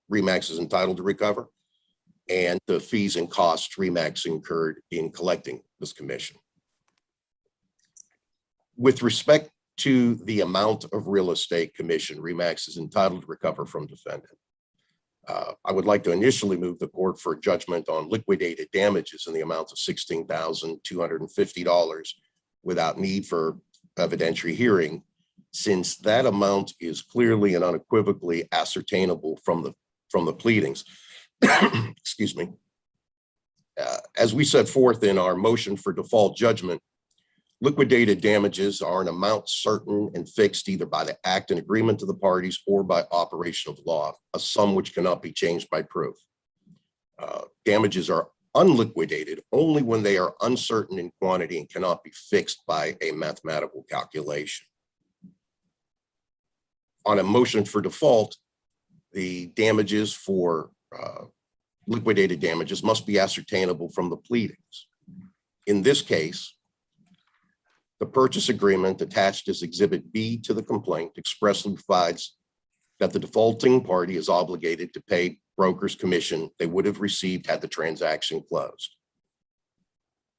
RE/MAX is entitled to recover and the fees and costs RE/MAX incurred in collecting this commission. With respect to the amount of real estate commission RE/MAX is entitled to recover from defendant, I would like to initially move the court for judgment on liquidated damages in the amount of $16,250 without need for evidentiary hearing, since that amount is clearly and unequivocally ascertainable from the pleadings. Excuse me. As we set forth in our motion for default judgment, liquidated damages are an amount certain and fixed either by the act and agreement of the parties or by operation of law, a sum which cannot be changed by proof. Damages are unliquidated only when they are uncertain in quantity and cannot be fixed by a mathematical calculation. On a motion for default, the damages for liquidated damages must be ascertainable from the pleadings. In this case, the purchase agreement attached as Exhibit B to the complaint expressly provides that the defaulting party is obligated to pay broker's commission they would have received had the transaction closed.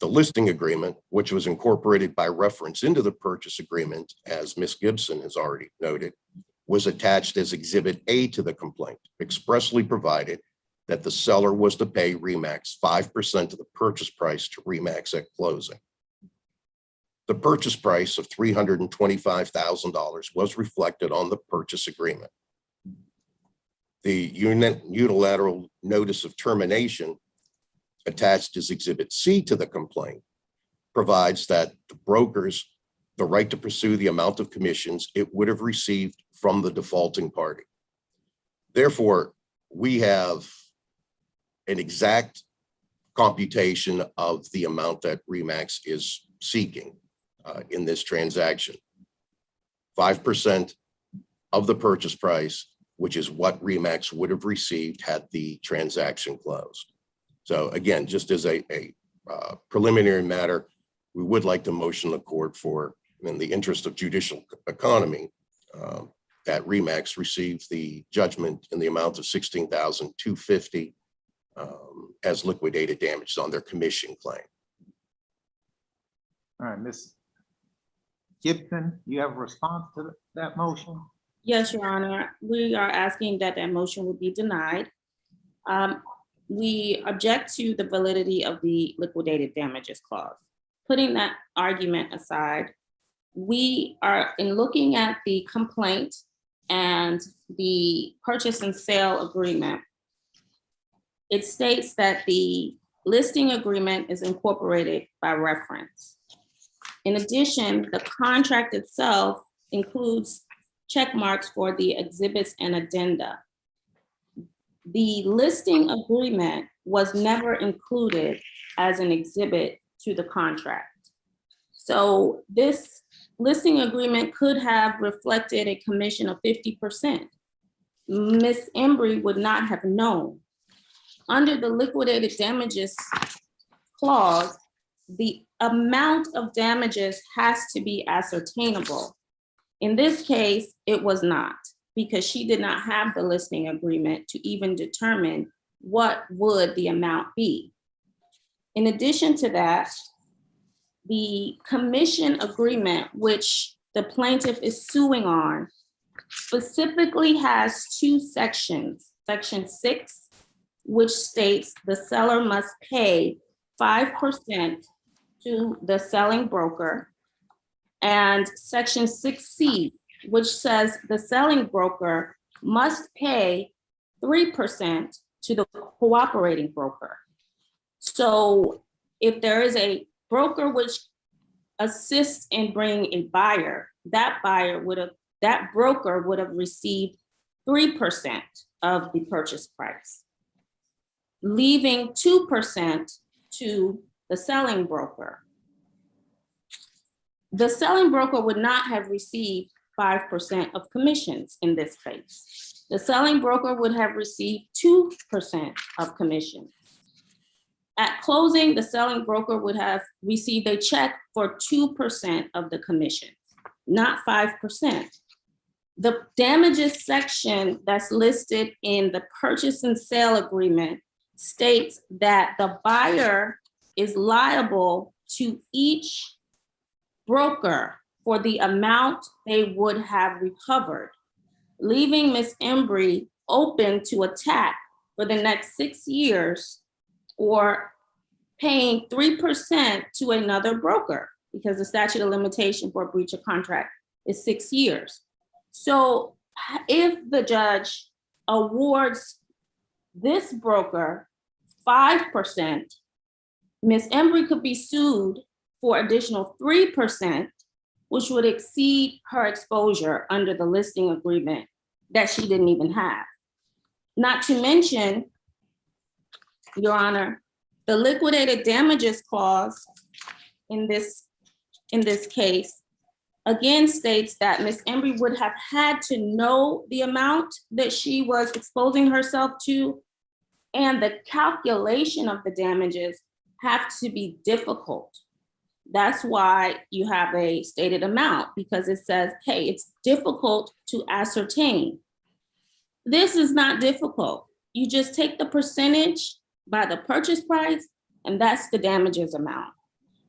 The listing agreement, which was incorporated by reference into the purchase agreement, as Ms. Gibson has already noted, was attached as Exhibit A to the complaint, expressly provided that the seller was to pay RE/MAX 5% of the purchase price to RE/MAX at closing. The purchase price of $325,000 was reflected on the purchase agreement. The unilateral notice of termination attached as Exhibit C to the complaint provides that the brokers the right to pursue the amount of commissions it would have received from the defaulting party. Therefore, we have an exact computation of the amount that RE/MAX is seeking in this transaction. 5% of the purchase price, which is what RE/MAX would have received had the transaction closed. So again, just as a preliminary matter, we would like to motion the court for, in the interest of judicial economy, that RE/MAX receives the judgment in the amount of $16,250 as liquidated damages on their commission claim. All right, Ms. Gibson, you have a response to that motion? Yes, Your Honor. We are asking that that motion would be denied. we object to the validity of the liquidated damages clause. Putting that argument aside, we are, in looking at the complaint and the purchase and sale agreement, it states that the listing agreement is incorporated by reference. In addition, the contract itself includes check marks for the exhibits and addenda. The listing agreement was never included as an exhibit to the contract. So this listing agreement could have reflected a commission of 50%. Ms. Embry would not have known. Under the liquidated damages clause, the amount of damages has to be ascertainable. In this case, it was not, because she did not have the listing agreement to even determine what would the amount be. In addition to that, the commission agreement, which the plaintiff is suing on, specifically has two sections. Section 6, which states the seller must pay 5% to the selling broker, and Section 6C, which says the selling broker must pay 3% to the cooperating broker. So if there is a broker which assists in bringing a buyer, that broker would have received 3% of the purchase price, leaving 2% to the selling broker. The selling broker would not have received 5% of commissions in this case. The selling broker would have received 2% of commissions. At closing, the selling broker would have received a check for 2% of the commission, not 5%. The damages section that's listed in the purchase and sale agreement states that the buyer is liable to each broker for the amount they would have recovered, leaving Ms. Embry open to attack for the next 6 years or paying 3% to another broker, because the statute of limitation for a breach of contract is 6 years. So if the judge awards this broker 5%, Ms. Embry could be sued for additional 3%, which would exceed her exposure under the listing agreement that she didn't even have. Not to mention, Your Honor, the liquidated damages clause in this case again states that Ms. Embry would have had to know the amount that she was exposing herself to, and the calculation of the damages have to be difficult. That's why you have a stated amount, because it says, hey, it's difficult to ascertain. This is not difficult. You just take the percentage by the purchase price, and that's the damages amount.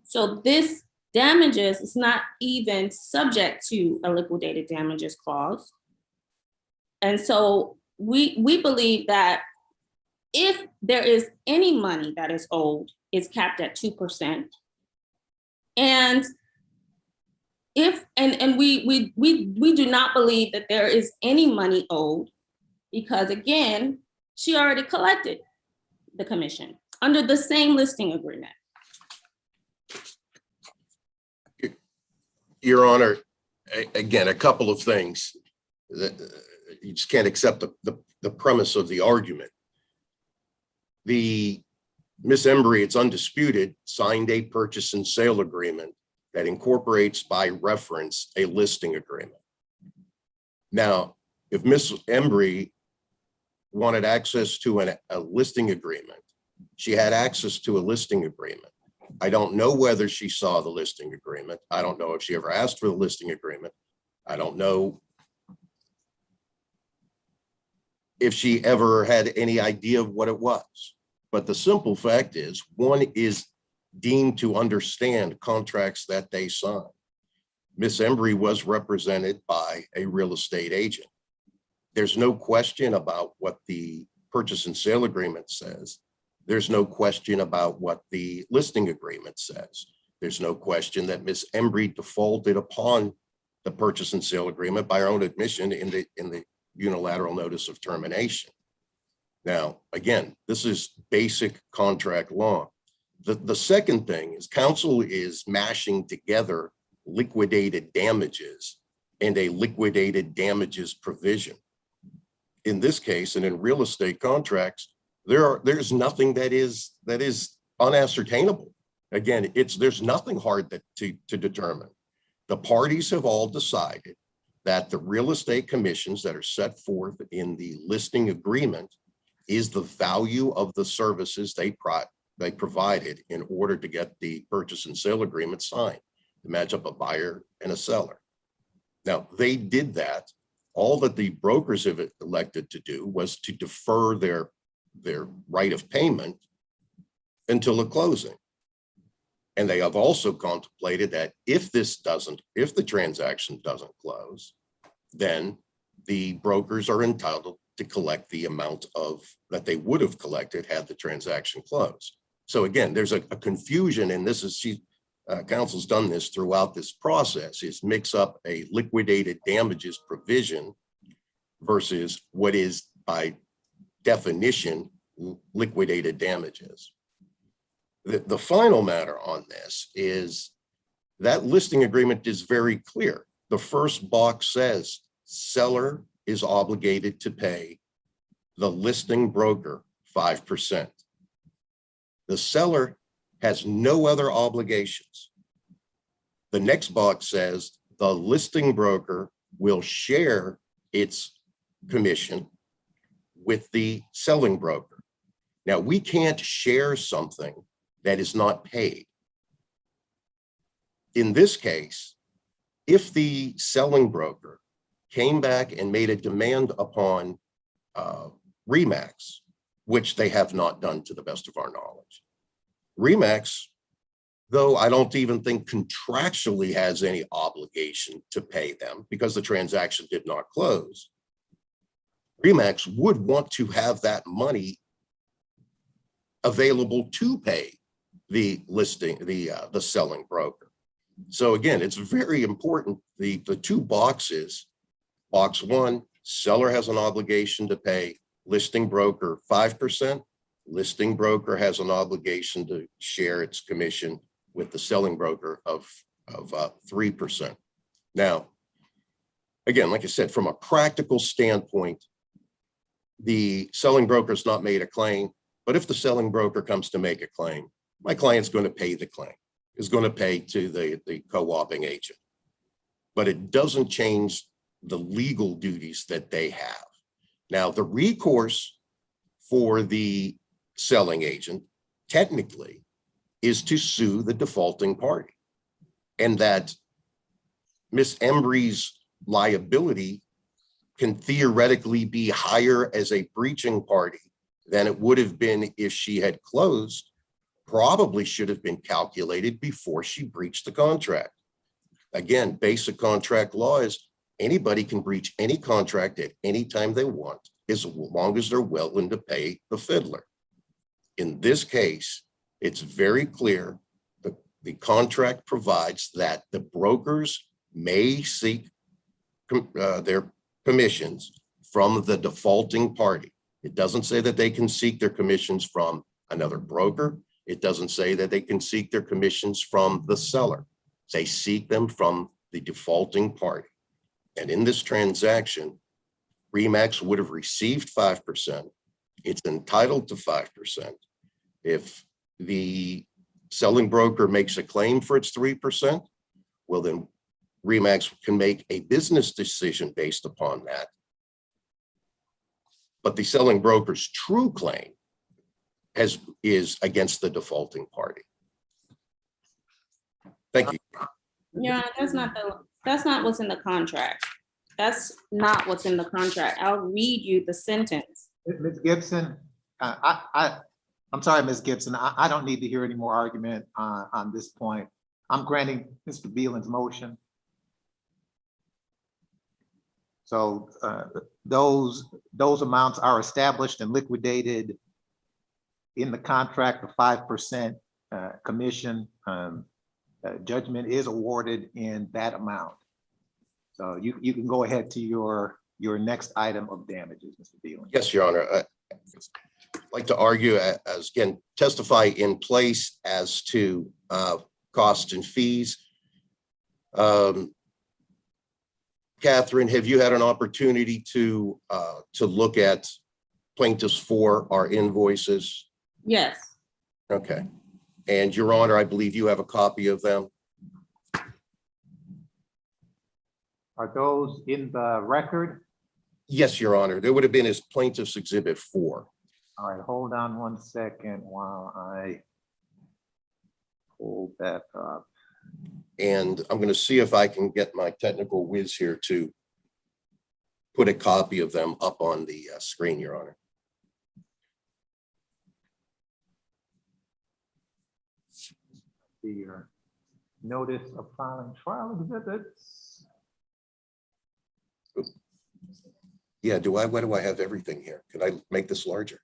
So this damages is not even subject to a liquidated damages clause. And so we believe that if there is any money that is owed, it's capped at 2%. And if we do not believe that there is any money owed, because again, she already collected the commission under the same listing agreement. Your Honor, again, a couple of things that you just can't accept the premise of the argument. The Ms. Embry, it's undisputed, signed a purchase and sale agreement that incorporates by reference a listing agreement. Now, if Ms. Embry wanted access to a listing agreement, she had access to a listing agreement. I don't know whether she saw the listing agreement. I don't know if she ever asked for the listing agreement. I don't know if she ever had any idea of what it was. But the simple fact is, one is deemed to understand contracts that they sign. Ms. Embry was represented by a real estate agent. There's no question about what the purchase and sale agreement says. There's no question about what the listing agreement says. There's no question that Ms. Embry defaulted upon the purchase and sale agreement by her own admission in the unilateral notice of termination. Now, again, this is basic contract law. The second thing is counsel is mashing together liquidated damages and a liquidated damages provision. In this case, and in real estate contracts, there's nothing that is unascertainable. Again, there's nothing hard to determine. The parties have all decided that the real estate commissions that are set forth in the listing agreement is the value of the services they provided in order to get the purchase and sale agreement signed, to match up a buyer and a seller. Now, they did that. All that the brokers have elected to do was to defer their right of payment until the closing. And they have also contemplated that if the transaction doesn't close, then the brokers are entitled to collect the amount that they would have collected had the transaction closed. So again, there's a confusion, and this is counsel's done this throughout this process, is mix up a liquidated damages provision versus what is by definition liquidated damages. The final matter on this is that listing agreement is very clear. The first box says seller is obligated to pay the listing broker 5%. The seller has no other obligations. The next box says the listing broker will share its commission with the selling broker. Now, we can't share something that is not paid. In this case, if the selling broker came back and made a demand upon RE/MAX, which they have not done to the best of our knowledge, RE/MAX, though I don't even think contractually has any obligation to pay them because the transaction did not close, RE/MAX would want to have that money available to pay the selling broker. So again, it's very important. The two boxes, box one, seller has an obligation to pay listing broker 5%. Listing broker has an obligation to share its commission with the selling broker of 3%. Now, again, like I said, from a practical standpoint, the selling broker has not made a claim, but if the selling broker comes to make a claim, my client's going to pay the claim, is going to pay to the co-oping agent. But it doesn't change the legal duties that they have. Now, the recourse for the selling agent technically is to sue the defaulting party, and that Ms. Embry's liability can theoretically be higher as a breaching party than it would have been if she had closed, probably should have been calculated before she breached the contract. Again, basic contract law is anybody can breach any contract at any time they want, as long as they're willing to pay the fiddler. In this case, it's very clear that the contract provides that the brokers may seek their commissions from the defaulting party. It doesn't say that they can seek their commissions from another broker. It doesn't say that they can seek their commissions from the seller. They seek them from the defaulting party. And in this transaction, RE/MAX would have received 5%. It's entitled to 5%. If the selling broker makes a claim for its 3%, well, then RE/MAX can make a business decision based upon that. But the selling broker's true claim is against the defaulting party. Thank you. Yeah, that's not what's in the contract. That's not what's in the contract. I'll read you the sentence. Ms. Gibson, I'm sorry, Ms. Gibson, I don't need to hear any more argument on this point. I'm granting Mr. Beelan's motion. So those amounts are established and liquidated in the contract, the 5% commission judgment is awarded in that amount. So you can go ahead to your next item of damages, Mr. Beelan. Yes, Your Honor. I'd like to argue as, again, testify in place as to costs and fees. Catherine, have you had an opportunity to look at plaintiffs for our invoices? Yes, Okay. And Your Honor, I believe you have a copy of them. Are those in the record? Yes, Your Honor. There would have been as plaintiff's exhibit 4. All right, hold on one second while I pull that up. And I'm going to see if I can get my technical whiz here to put a copy of them up on the screen, Your Honor. Your notice of filing trial exhibits. Yeah, why do I have everything here? Could I make this larger?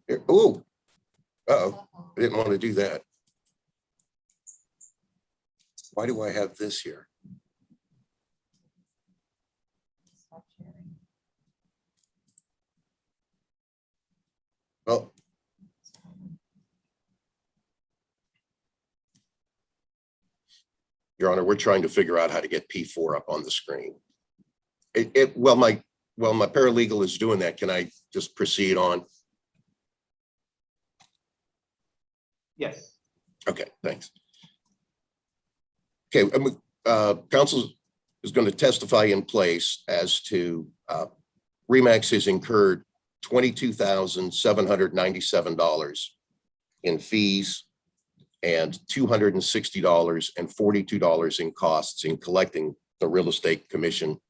Here, oh, uh-oh, I didn't want to do that. Why do I have this here? Well, Your Honor, we're trying to figure out how to get P4 up on the screen. Well, my paralegal is doing that. Can I just proceed on? Yes. Okay, thanks. Okay, counsel is going to testify in place as to RE/MAX has incurred $22,797 in fees and $260.42 in costs in collecting the real estate commission.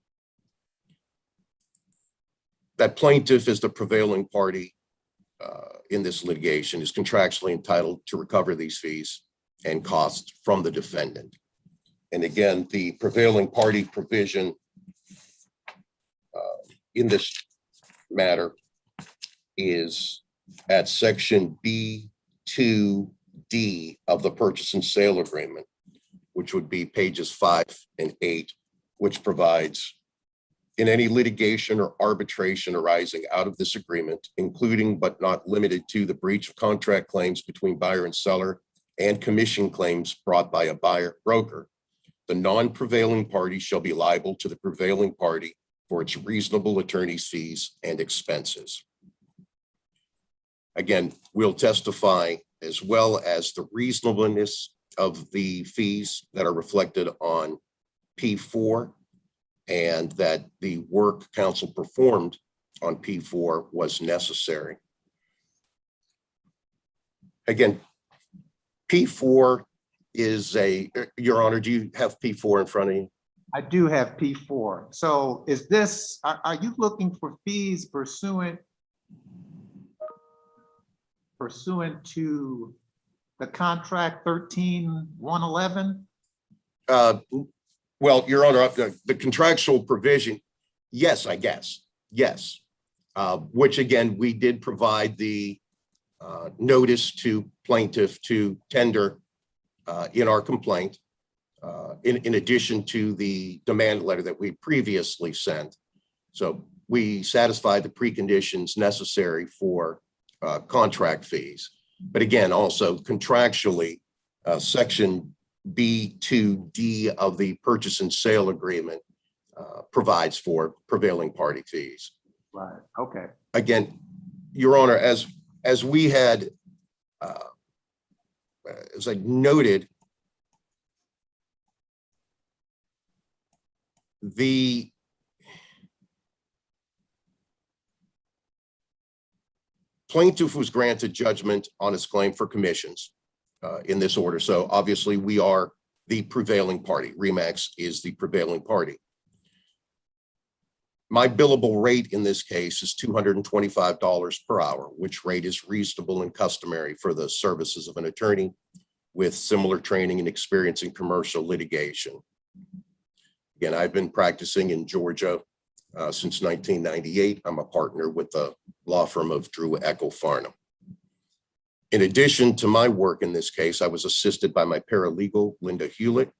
That plaintiff is the prevailing party in this litigation, is contractually entitled to recover these fees and costs from the defendant. And again, the prevailing party provision in this matter is at section B2D of the purchase and sale agreement, which would be pages 5 and 8, which provides in any litigation or arbitration arising out of this agreement, including but not limited to the breach of contract claims between buyer and seller and commission claims brought by a buyer broker, the non-prevailing party shall be liable to the prevailing party for its reasonable attorney's fees and expenses. Again, we'll testify as well as the reasonableness of the fees that are reflected on P4 and that the work counsel performed on P4 was necessary. Again, P4 is Your Honor, do you have P4 in front of you? I do have P4. So is this, are you looking for fees pursuant to the contract 13-111? Well, Your Honor, the contractual provision, yes, I guess, yes. Which again, we did provide the notice to plaintiff to tender in our complaint, in addition to the demand letter that we previously sent. So we satisfied the preconditions necessary for contract fees. But again, also contractually, section B2D of the purchase and sale agreement provides for prevailing party fees. Right, okay. Again, Your Honor, as we had, as I noted, the plaintiff was granted judgment on his claim for commissions in this order. So obviously we are the prevailing party. RE/MAX is the prevailing party. My billable rate in this case is $225 per hour, which rate is reasonable and customary for the services of an attorney with similar training and experience in commercial litigation. Again, I've been practicing in Georgia Since 1998, I'm a partner with the law firm of Drew Eckel Farnham. In addition to my work in this case, I was assisted by my paralegal, Linda Hewlett,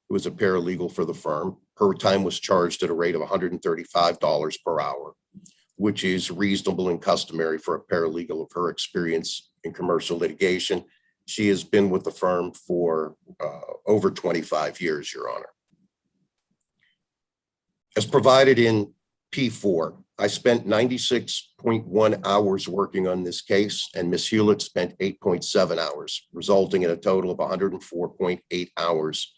who was a paralegal for the firm. Her time was charged at a rate of $135 per hour, which is reasonable and customary for a paralegal of her experience in commercial litigation. She has been with the firm for over 25 years, Your Honor. As provided in P4, I spent 96.1 hours working on this case, and Ms. Hewlett spent 8.7 hours, resulting in a total of 104.8 hours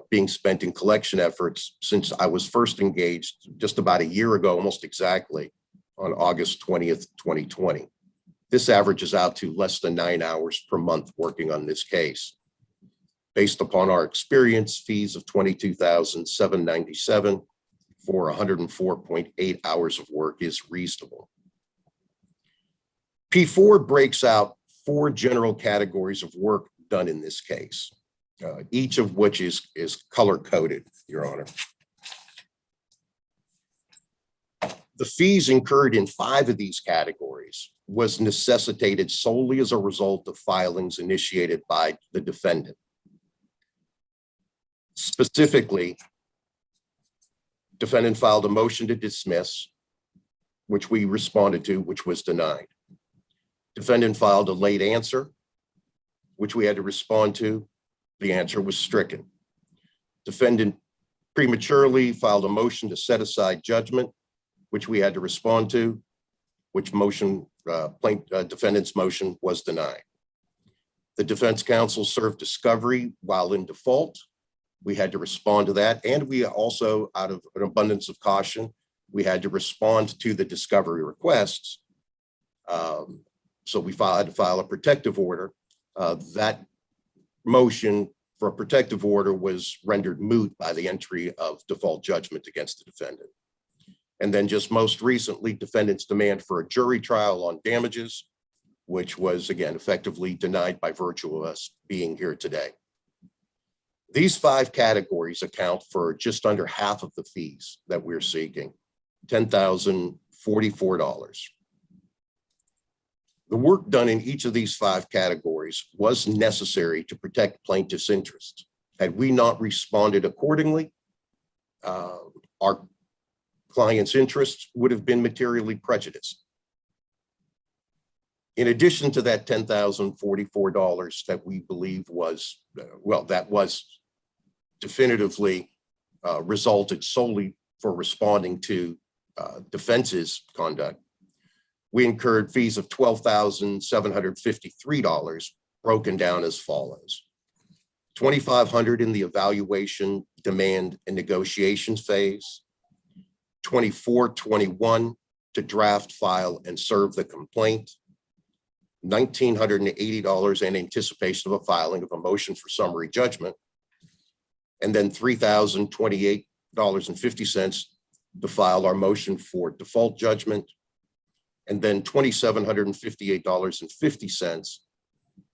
being spent in collection efforts since I was first engaged just about a year ago, almost exactly, on August 20th, 2020. This averages out to less than 9 hours per month working on this case. Based upon our experience, fees of $22,797 for 104.8 hours of work is reasonable. P4 breaks out 4 general categories of work done in this case, each of which is color-coded, Your Honor. The fees incurred in 5 of these categories was necessitated solely as a result of filings initiated by the defendant. Specifically, defendant filed a motion to dismiss, which we responded to, which was denied. Defendant filed a late answer, which we had to respond to. The answer was stricken. Defendant prematurely filed a motion to set aside judgment, which we had to respond to, which motion, defendant's motion was denied. The defense counsel served discovery while in default. We had to respond to that. And we also, out of an abundance of caution, we had to respond to the discovery requests. So we had to file a protective order. That motion for a protective order was rendered moot by the entry of default judgment against the defendant. And then just most recently, defendant's demand for a jury trial on damages, which was again effectively denied by virtue of us being here today. These 5 categories account for just under half of the fees that we're seeking, $10,044. The work done in each of these 5 categories was necessary to protect plaintiff's interests. Had we not responded accordingly, our client's interests would have been materially prejudiced. In addition to that $10,044 that we believe was, that was definitively resulted solely for responding to defense's conduct, we incurred fees of $12,753, broken down as follows. $2,500 in the evaluation, demand, and negotiations phase, $2,421 to draft, file, and serve the complaint, $1,980 in anticipation of a filing of a motion for summary judgment, and then $3,028.50 to file our motion for default judgment, and then $2,758.50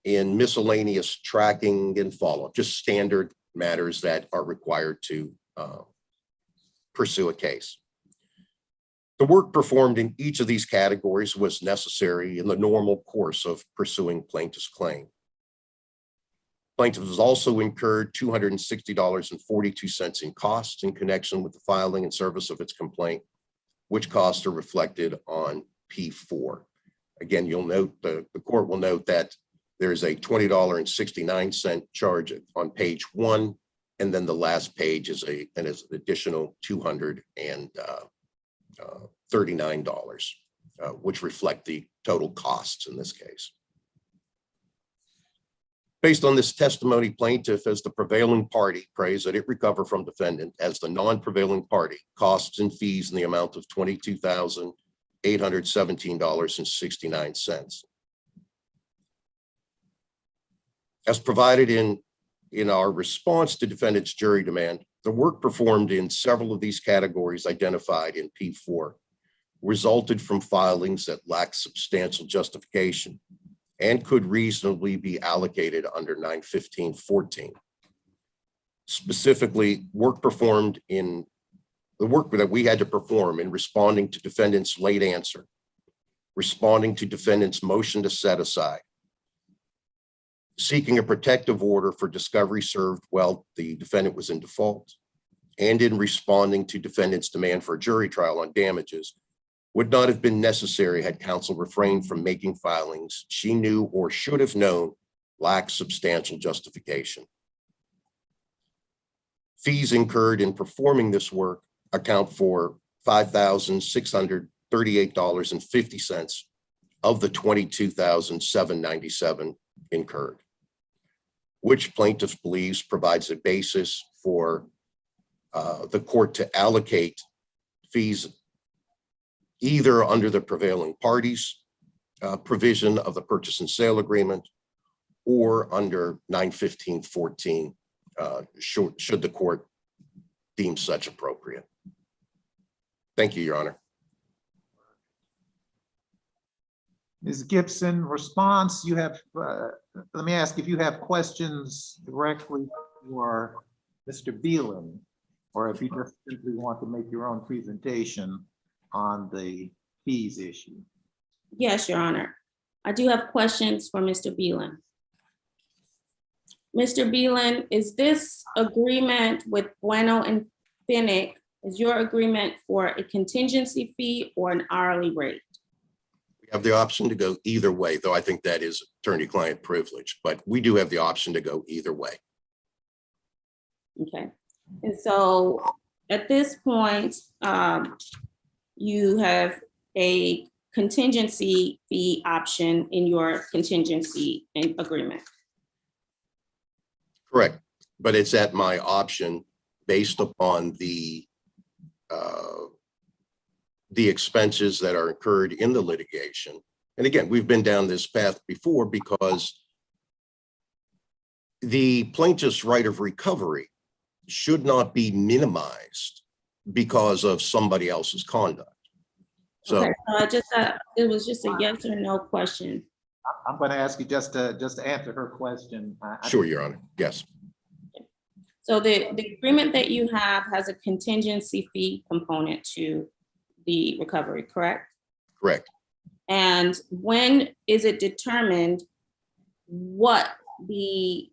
in miscellaneous tracking and follow-up, just standard matters that are required to pursue a case. The work performed in each of these categories was necessary in the normal course of pursuing plaintiff's claim. Plaintiff has also incurred $260.42 in costs in connection with the filing and service of its complaint, which costs are reflected on P4. Again, you'll note, the court will note that there's a $20.69 charge on page 1, and then the last page is an additional $239, which reflect the total costs in this case. Based on this testimony, plaintiff as the prevailing party prays that it recover from defendant as the non-prevailing party costs and fees in the amount of $22,817.69. As provided in our response to defendant's jury demand, the work performed in several of these categories identified in P4 resulted from filings that lack substantial justification and could reasonably be allocated under 915.14. Specifically, work performed in the work that we had to perform in responding to defendant's late answer, responding to defendant's motion to set aside, seeking a protective order for discovery served while the defendant was in default, and in responding to defendant's demand for a jury trial on damages would not have been necessary had counsel refrained from making filings she knew or should have known lacked substantial justification. Fees incurred in performing this work account for $5,638.50 of the $22,797 incurred, which plaintiff believes provides a basis for the court to allocate fees either under the prevailing parties provision of the purchase and sale agreement or under 915.14 should the court deem such appropriate. Thank you, Your Honor. Ms. Gibson, response, you have, let me ask if you have questions directly for Mr. Beelan, or if you just simply want to make your own presentation on the fees issue. Yes, Your Honor. I do have questions for Mr. Beelan. Mr. Beelan, is this agreement with Bueno and Finnick, is your agreement for a contingency fee or an hourly rate? We have the option to go either way, though I think that is attorney-client privilege, but we do have the option to go either way. Okay, and so at this point, you have a contingency fee option in your contingency agreement. Correct, but it's at my option based upon the expenses that are incurred in the litigation. And again, we've been down this path before because the plaintiff's right of recovery should not be minimized because of somebody else's conduct. So, Okay, so I just, it was just a yes or no question. I'm going to ask you just to answer her question. sure, Your Honor, yes. So the agreement that you have has a contingency fee component to the recovery, correct? Correct. And when is it determined what the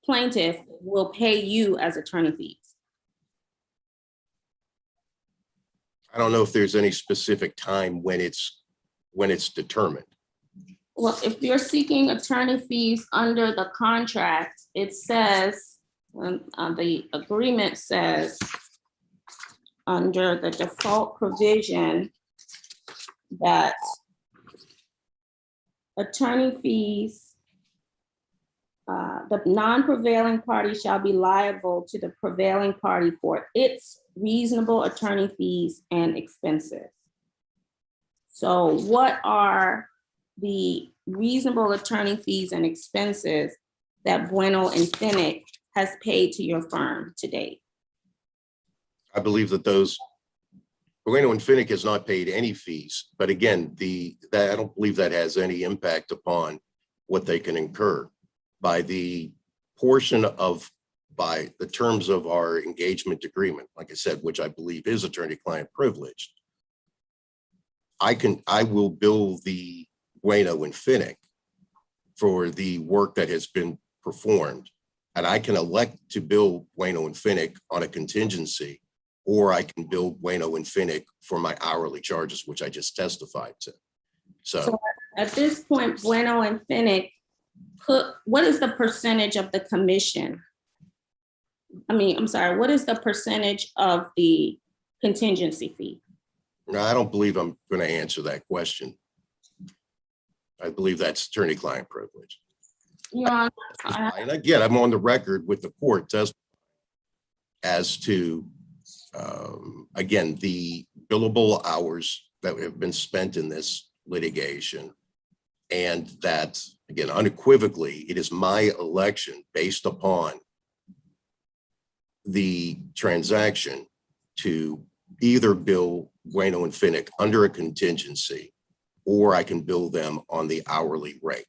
plaintiff will pay you as attorney fees? I don't know if there's any specific time when it's determined. Well, if you're seeking attorney fees under the contract, it says, the agreement says, under the default provision, that attorney fees, the non-prevailing party shall be liable to the prevailing party for its reasonable attorney fees and expenses. So what are the reasonable attorney fees and expenses that Bueno and Finnick has paid to your firm to date? I believe that Bueno and Finnick has not paid any fees, but again, I don't believe that has any impact upon what they can incur by the terms of our engagement agreement, like I said, which I believe is attorney-client privileged. I will bill the Bueno and Finnick for the work that has been performed, and I can elect to bill Bueno and Finnick on a contingency, or I can bill Bueno and Finnick for my hourly charges, which I just testified to. So at this point, Bueno and Finnick, what is the percentage of the commission? I'm sorry, what is the percentage of the contingency fee? no, I don't believe I'm going to answer that question. I believe that's attorney-client privilege. Your Honor, And again, I'm on the record with the court as to, again, the billable hours that have been spent in this litigation. And that, again, unequivocally, it is my election based upon the transaction to either bill Bueno and Finnick under a contingency, or I can bill them on the hourly rate.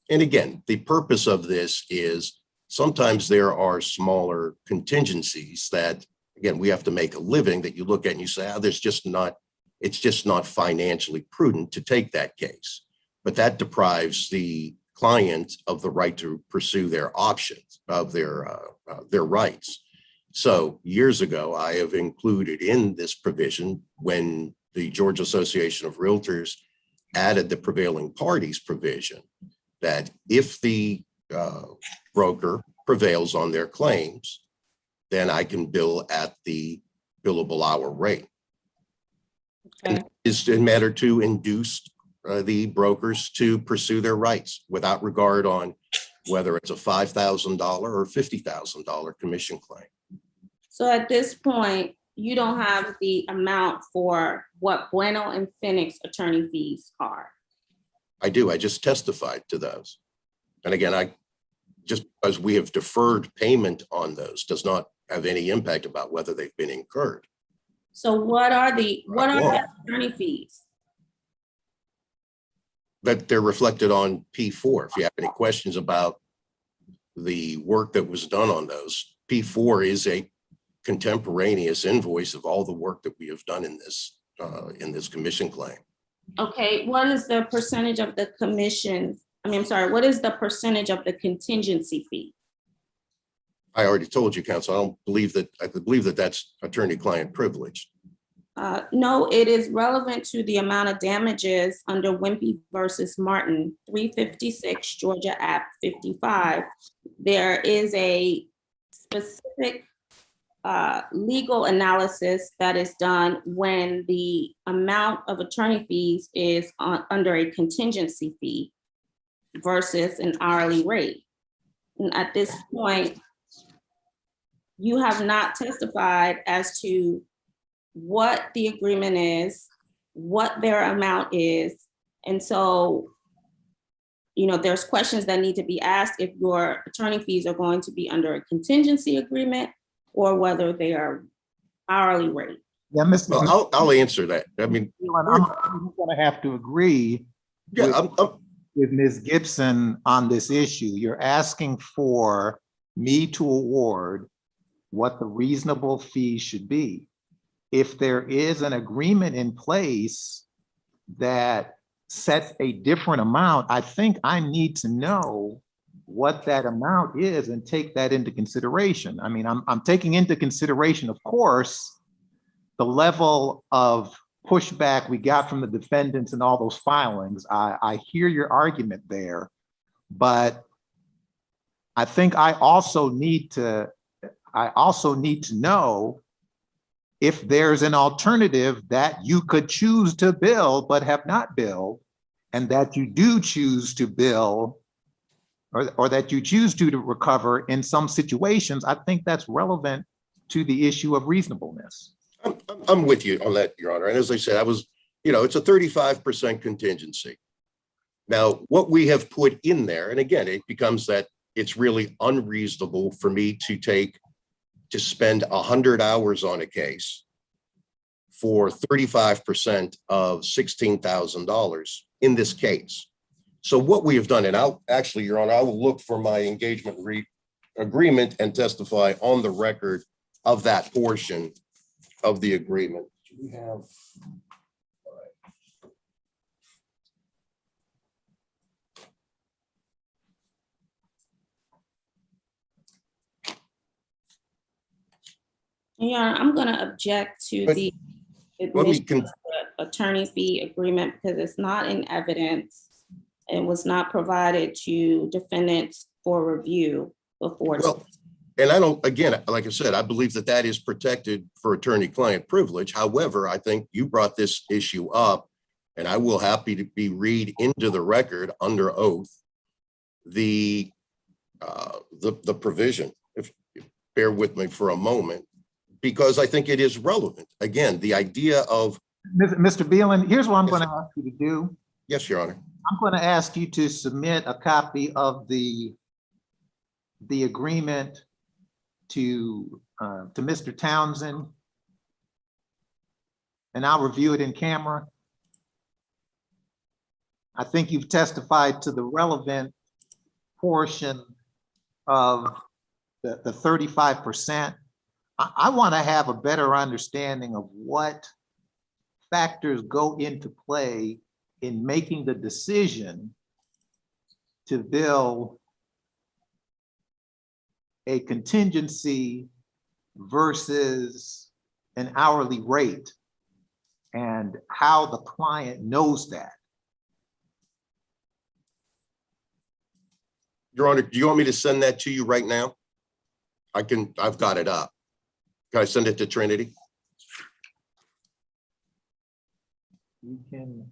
And again, the purpose of this is sometimes there are smaller contingencies that again, we have to make a living that you look at and you say, it's just not financially prudent to take that case. But that deprives the client of the right to pursue their options of their rights. So years ago, I have included in this provision when the Georgia Association of Realtors added the prevailing parties provision that if the broker prevails on their claims, then I can bill at the billable hour rate. Okay. And it's a matter to induce the brokers to pursue their rights without regard on whether it's a $5,000 or $50,000 commission claim. So at this point, you don't have the amount for what Bueno and Phoenix attorney fees are. I do. I just testified to those. And again, just because we have deferred payment on those does not have any impact about whether they've been incurred. So what are the attorney fees? That they're reflected on P4. If you have any questions about the work that was done on those, P4 is a contemporaneous invoice of all the work that we have done in this commission claim. Okay, what is the percentage of the commission? What is the percentage of the contingency fee? I already told you, counsel, I believe that that's attorney-client privilege. No, it is relevant to the amount of damages under Wimpy versus Martin, 356 Georgia Act 55. There is a specific legal analysis that is done when the amount of attorney fees is under a contingency fee versus an hourly rate. And at this point, you have not testified as to what the agreement is, what their amount is. And so, there's questions that need to be asked if your attorney fees are going to be under a contingency agreement or whether they are hourly rate. Yeah, Mr. Well, I'll answer that. I mean, I'm going to have to agree with Ms. Gibson on this issue. You're asking for me to award what the reasonable fee should be. If there is an agreement in place that sets a different amount, I think I need to know what that amount is and take that into consideration. I mean, I'm taking into consideration, of course, the level of pushback we got from the defendants and all those filings. I hear your argument there, but I think I also need to know if there's an alternative that you could choose to bill but have not billed, and that you do choose to bill or that you choose to recover in some situations. I think that's relevant to the issue of reasonableness. I'm with you on that, Your Honor. And as I said, it's a 35% contingency. Now, what we have put in there, and again, it becomes that it's really unreasonable for me to spend 100 hours on a case for 35% of $16,000 in this case. So what we have done, and Your Honor, I will look for my engagement agreement and testify on the record of that portion of the agreement. Do we have? Yeah, I'm going to object to the attorney fee agreement because it's not in evidence. It was not provided to defendants for review before. Well, and I don't, again, like I said, I believe that is protected for attorney-client privilege. However, I think you brought this issue up, and I will happy to read into the record under oath the provision, if you bear with me for a moment, because I think it is relevant. Again, the idea of— Mr. Beelan, here's what I'm going to ask you to do. Yes, Your Honor. I'm going to ask you to submit a copy of the agreement to Mr. Townsend, and I'll review it in camera. I think you've testified to the relevant portion of the 35%. I want to have a better understanding of what factors go into play in making the decision to bill a contingency versus an hourly rate, and how the client knows that. Your Honor, do you want me to send that to you right now? I've got it up. Can I send it to Trinity? You can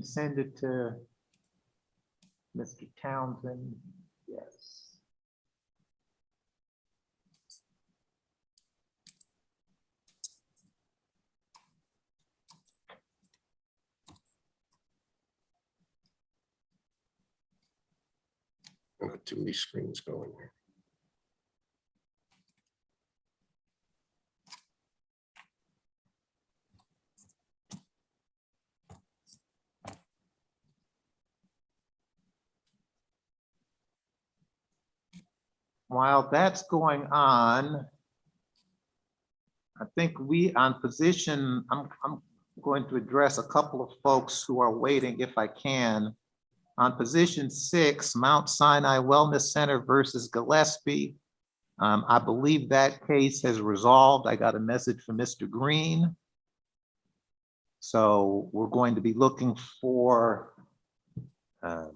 send it to Mr. Townsend, yes. I've got too many screens going here. While that's going on, I think we on position, I'm going to address a couple of folks who are waiting if I can. On position 6, Mount Sinai Wellness Center versus Gillespie. I believe that case has resolved. I got a message from Mr. Green. So we're going to be looking for a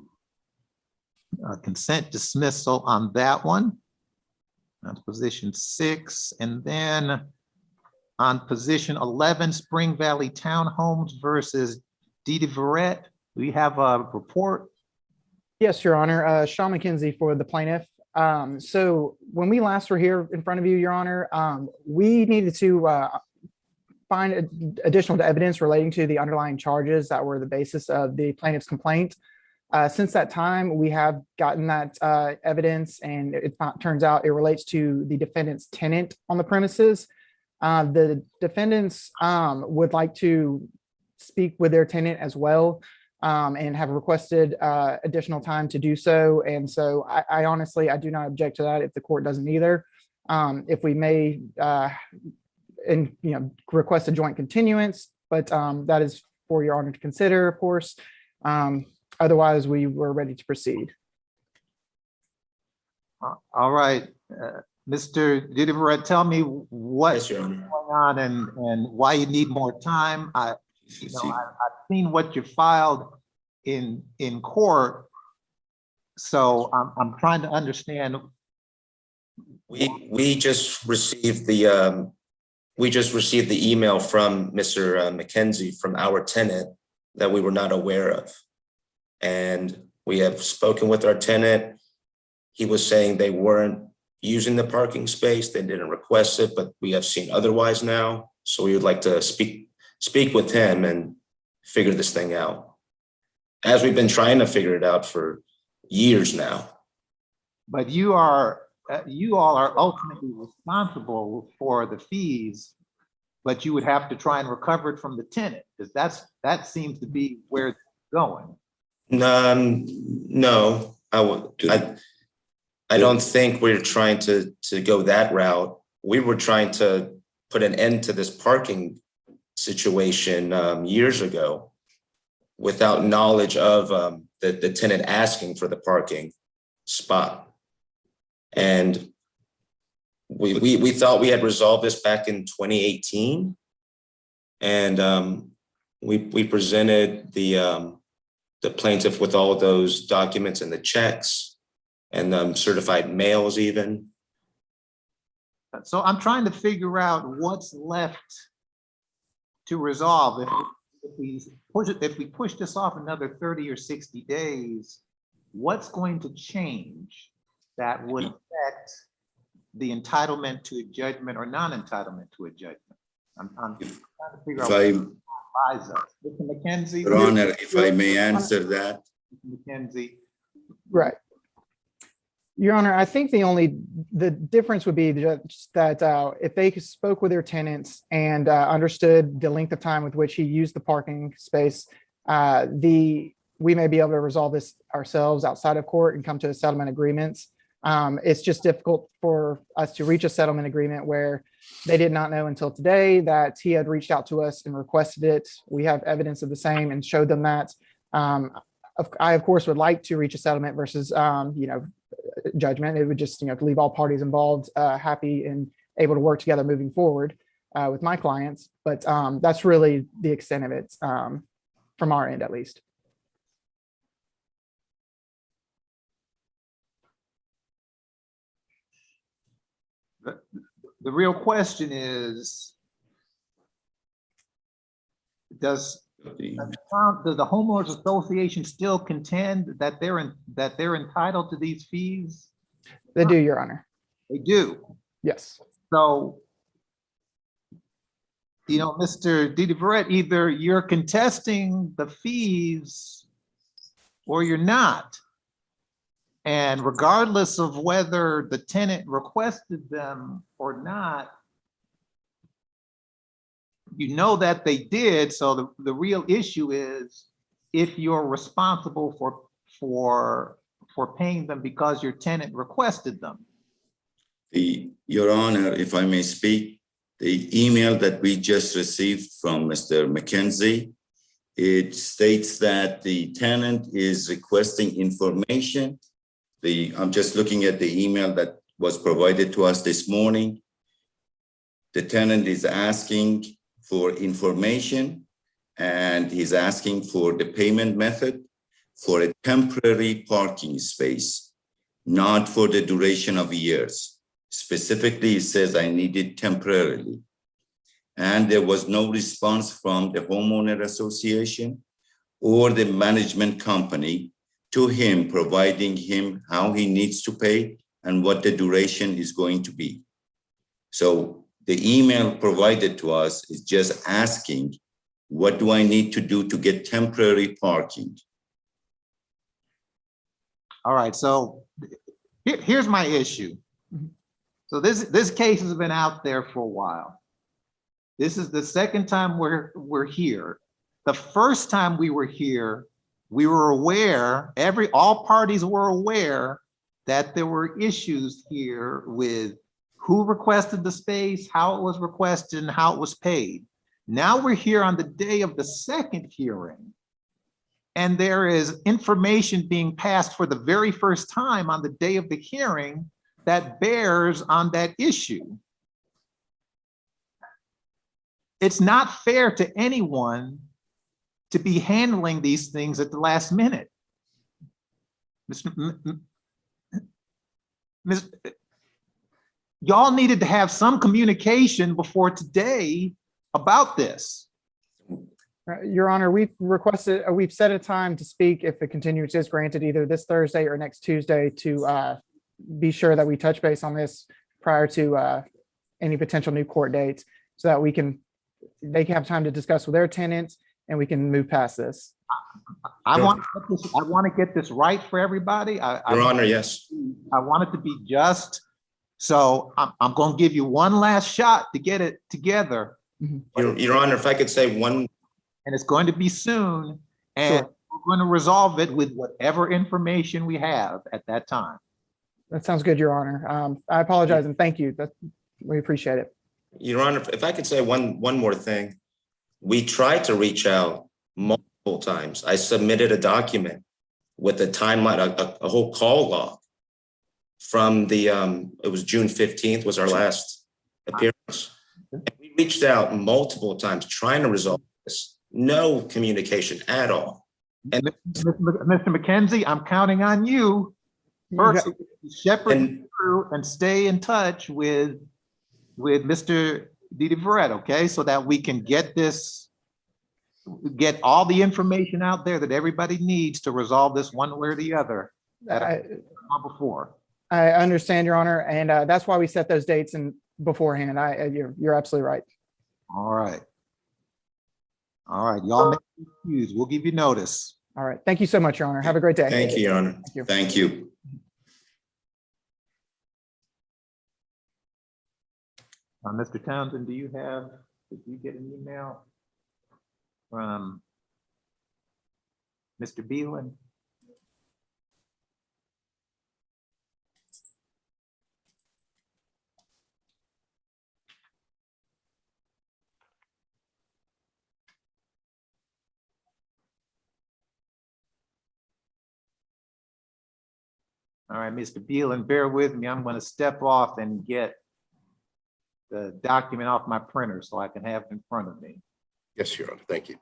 consent dismissal on that one. On position 6, and then on position 11, Spring Valley Townhomes versus Didi Verrett. We have a report. Yes, Your Honor. Sean McKenzie for the plaintiff. So when we last were here in front of you, Your Honor, we needed to find additional evidence relating to the underlying charges that were the basis of the plaintiff's complaint. Since that time, we have gotten that evidence, and it turns out it relates to the defendant's tenant on the premises. The defendants would like to speak with their tenant as well, and have requested additional time to do so. And so I honestly, I do not object to that if the court doesn't either. If we may, request a joint continuance, but that is for Your Honor to consider, of course. Otherwise, we were ready to proceed. All right, Mr. Didi Verrett, tell me what's Yes, Your going Honor. on and why you need more time. I've seen what you filed in court, so I'm trying to understand. We just received the email from Mr. McKenzie from our tenant that we were not aware of. And we have spoken with our tenant. He was saying they weren't using the parking space. They didn't request it, but we have seen otherwise now. So we would like to speak with him and figure this thing out, as we've been trying to figure it out for years now. But you all are ultimately responsible for the fees, but you would have to try and recover it from the tenant, because that seems to be where it's going. No, I don't think we're trying to go that route. We were trying to put an end to this parking situation years ago without knowledge of the tenant asking for the parking spot. And we thought we had resolved this back in 2018. And we presented the plaintiff with all those documents and the checks and certified mails even. So I'm trying to figure out what's left to resolve. If we push this off another 30 or 60 days, what's going to change that would affect the entitlement to a judgment or non-entitlement to a judgment? I'm trying to figure out. Mr. McKenzie. Your Honor, if I may answer that. McKenzie. Right. Your Honor, I think the difference would be just that if they spoke with their tenants and understood the length of time with which he used the parking space, we may be able to resolve this ourselves outside of court and come to a settlement agreements. It's just difficult for us to reach a settlement agreement where they did not know until today that he had reached out to us and requested it. We have evidence of the same and showed them that. I, of course, would like to reach a settlement versus, judgment. It would just, leave all parties involved happy and able to work together moving forward with my clients. But that's really the extent of it from our end, at least. The real question is, does the homeowners association still contend that they're entitled to these fees? They do, Your Honor. They do. Yes. So, Mr. DiDeVeret, either you're contesting the fees or you're not. And regardless of whether the tenant requested them or not, that they did. So the real issue is if you're responsible for paying them because your tenant requested them. Your Honor, if I may speak, the email that we just received from Mr. McKenzie, it states that the tenant is requesting information. I'm just looking at the email that was provided to us this morning. The tenant is asking for information and he's asking for the payment method for a temporary parking space, not for the duration of years. Specifically, it says I need it temporarily. And there was no response from the homeowner association or the management company to him, providing him how he needs to pay and what the duration is going to be. So the email provided to us is just asking, what do I need to do to get temporary parking? All right, so here's my issue. So this case has been out there for a while. This is the second time we're here. The first time we were here, we were aware, all parties were aware that there were issues here with who requested the space, how it was requested, and how it was paid. Now we're here on the day of the second hearing, and there is information being passed for the very first time on the day of the hearing that bears on that issue. It's not fair to anyone to be handling these things at the last minute. Y'all needed to have some communication before today about this. Your Honor, we've set a time to speak if the continuance is granted either this Thursday or next Tuesday to be sure that we touch base on this prior to any potential new court dates so that they can have time to discuss with their tenants and we can move past this. I want to get this right for everybody. Your Honor, yes. I want it to be just. So I'm going to give you one last shot to get it together. Your Honor, if I could say one. And it's going to be soon. And Sure. we're going to resolve it with whatever information we have at that time. That sounds good, Your Honor. I apologize and thank you. We appreciate it. Your Honor, if I could say one more thing. We tried to reach out multiple times. I submitted a document with a timeline, a whole call log from it was June 15th was our last appearance. And we reached out multiple times trying to resolve this. No communication at all. And Mr. McKenzie, I'm counting on you first to shepherd through and stay in touch with Mr. DiDeVeret, okay, so that we can get all the information out there that everybody needs to resolve this one way or the other. Before. I understand, Your Honor, and that's why we set those dates and beforehand. You're absolutely right. All right. All right, y'all make your cues. We'll give you notice. All right. Thank you so much, Your Honor. Have a great day. Thank you, Your Honor. Thank you. Thank you. Mr. Townsend, did you get an email from Mr. Beelan? All right, Mr. Beal, bear with me. I'm going to step off and get the document off my printer so I can have it in front of me. Yes, Your Honor. Thank you.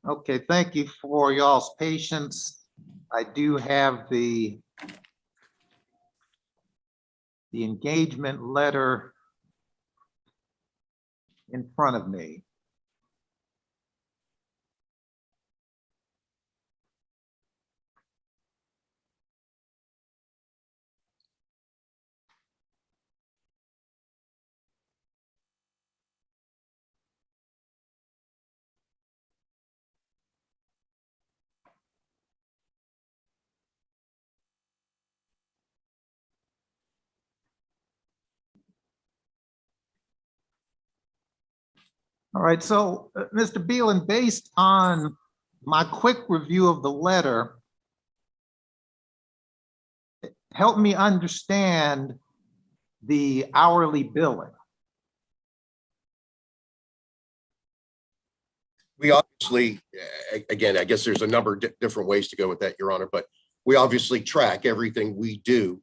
Okay, thank you for y'all's patience. I do have the engagement letter in front of me. All right, so Mr. Beelan, based on my quick review of the letter, help me understand the hourly billing. We obviously, again, I guess there's a number of different ways to go with that, Your Honor, but we obviously track everything we do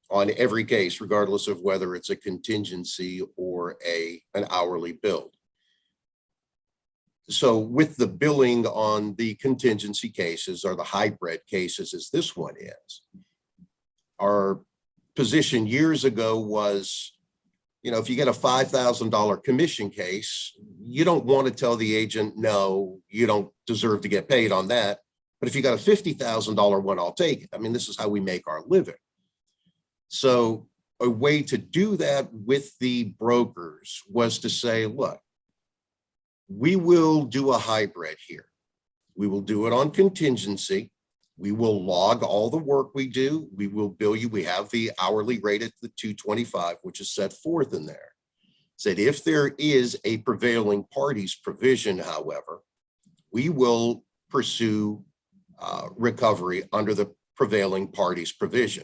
on every case, regardless of whether it's a contingency or an hourly bill. So with the billing on the contingency cases or the hybrid cases, as this one is, our position years ago was, you know, if you get a $5,000 commission case, you don't want to tell the agent, no, you don't deserve to get paid on that. But if you got a $50,000 one, I'll take it. I mean, this is how we make our living. So a way to do that with the brokers was to say, look, we will do a hybrid here. We will do it on contingency. We will log all the work we do. We will bill you. We have the hourly rate at the $225, which is set forth in there. Said if there is a prevailing parties provision, however, we will pursue recovery under the prevailing parties provision.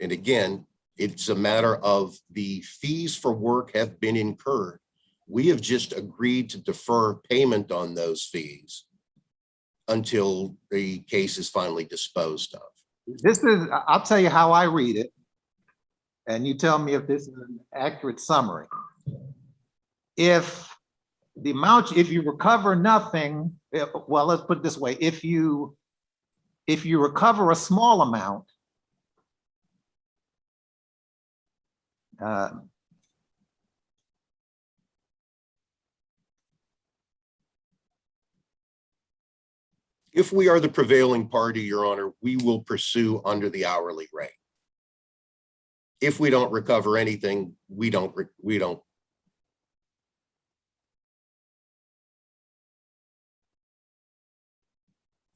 And again, it's a matter of the fees for work have been incurred. We have just agreed to defer payment on those fees until the case is finally disposed of. This is, I'll tell you how I read it. and you tell me if this is an accurate summary. If the amount, if you recover nothing, well, let's put it this way, if you recover a small amount, If we are the prevailing party, Your Honor, we will pursue under the hourly rate. If we don't recover anything, we don't.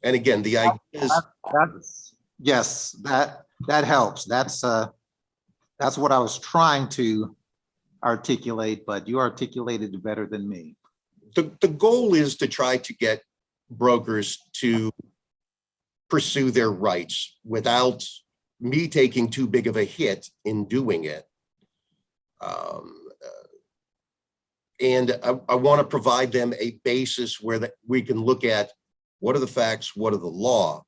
And again, the idea is, yes, that helps. That's what I was trying to articulate, but you articulated it better than me. the goal is to try to get brokers to pursue their rights without me taking too big of a hit in doing it. And I want to provide them a basis where we can look at what are the facts, what are the law,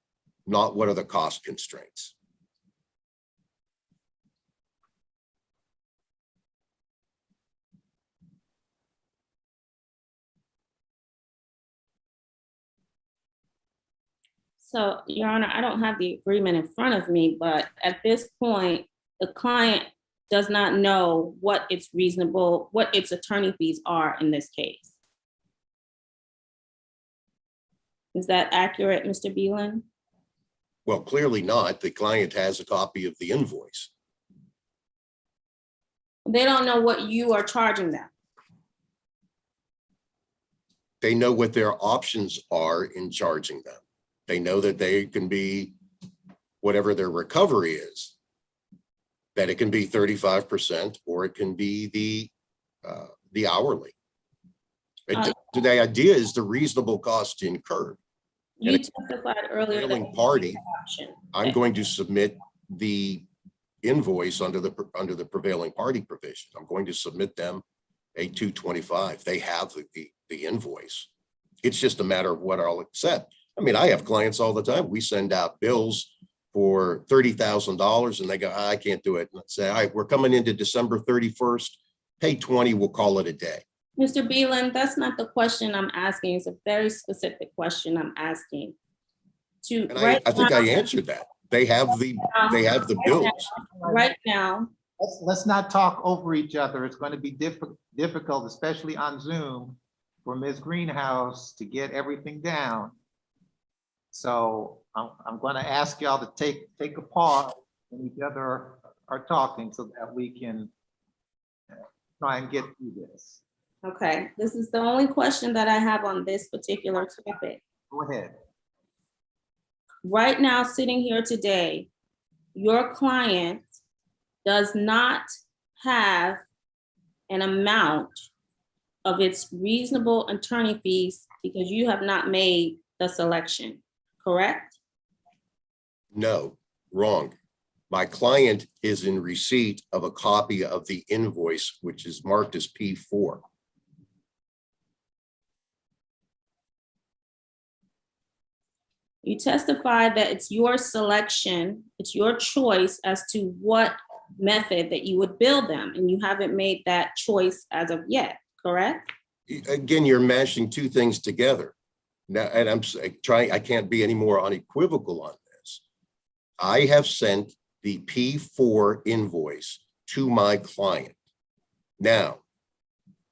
not what are the cost constraints. So, Your Honor, I don't have the agreement in front of me, but at this point, the client does not know what its reasonable, what its attorney fees are in this case. Is that accurate, Mr. Beelan? Well, clearly not. The client has a copy of the invoice. They don't know what you are charging them. They know what their options are in charging them. They know that they can be whatever their recovery is, that it can be 35% or it can be the hourly. The idea is the reasonable cost incurred. You testified earlier that party, option. I'm going to submit the invoice under the prevailing party provision. I'm going to submit them a 225. They have the invoice. It's just a matter of what I'll accept. I mean, I have clients all the time. We send out bills for $30,000 and they go, I can't do it. And I say, all right, we're coming into December 31st, pay 20, we'll call it a day. Mr. Beelan, that's not the question I'm asking. It's a very specific question I'm asking. And I think I answered that. They have the bills. Right now. Let's not talk over each other. It's going to be difficult, especially on Zoom, for Ms. Greenhouse to get everything down. So I'm going to ask y'all to take a pause when each other are talking so that we can try and get through this. Okay, this is the only question that I have on this particular topic. Go ahead. Right now, sitting here today, your client does not have an amount of its reasonable attorney fees because you have not made the selection, correct? No, wrong. My client is in receipt of a copy of the invoice, which is marked as P4. You testified that it's your selection, it's your choice as to what method that you would bill them, and you haven't made that choice as of yet, correct? Again, you're mashing two things together. Now, and I'm trying, I can't be any more unequivocal on this. I have sent the P4 invoice to my client. Now,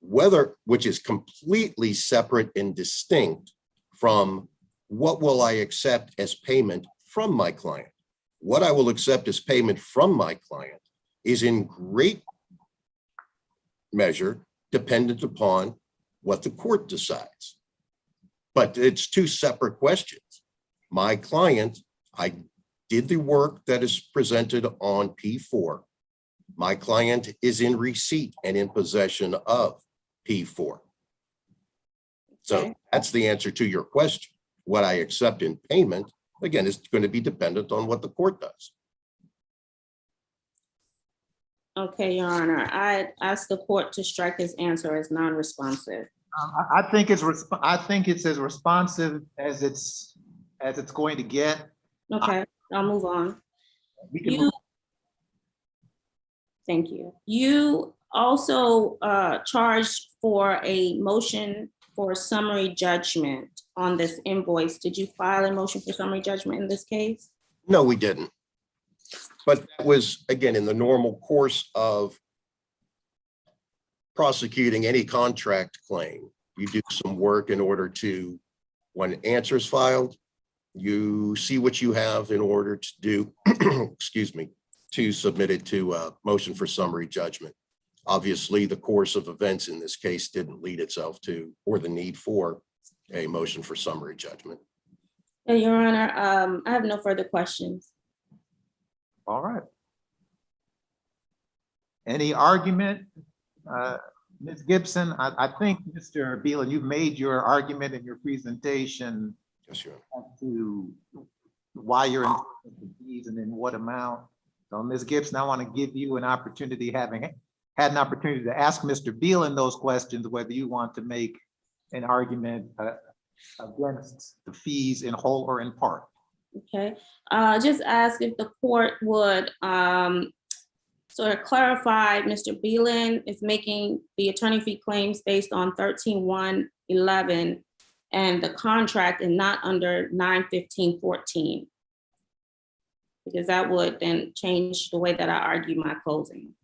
which is completely separate and distinct from what will I accept as payment from my client? What I will accept as payment from my client is in great measure dependent upon what the court decides. But it's two separate questions. My client, I did the work that is presented on P4. My client is in receipt and in possession of P4. So that's the answer to your question. What I accept in payment, again, is going to be dependent on what the court does. Okay, Your Honor, I asked the court to strike his answer as non-responsive. I think it's as responsive as it's going to get. Okay, I'll move on. Thank you. You also charged for a motion for summary judgment on this invoice. Did you file a motion for summary judgment in this case? No, we didn't. But that was, again, in the normal course of prosecuting any contract claim. You do some work in order to, when answers filed, you see what you have in order to do, excuse me, to submit it to a motion for summary judgment. Obviously, the course of events in this case didn't lead itself to, or the need for, a motion for summary judgment. Your Honor, I have no further questions. All right. Any argument? Ms. Gibson, I think, Mr. Beelan, you've made your argument in your presentation. Yes, Your Honor. As to why you're in the fees and in what amount. So Ms. Gibson, I want to give you an opportunity, having had an opportunity to ask Mr. Beelan those questions, whether you want to make an argument against the fees in whole or in part. Okay, just ask if the court would sort of clarify, Mr. Beelan is making the attorney fee claims based on 13-1-11 and the contract and not under 9-15-14. Because that would then change the way that I argue my closing.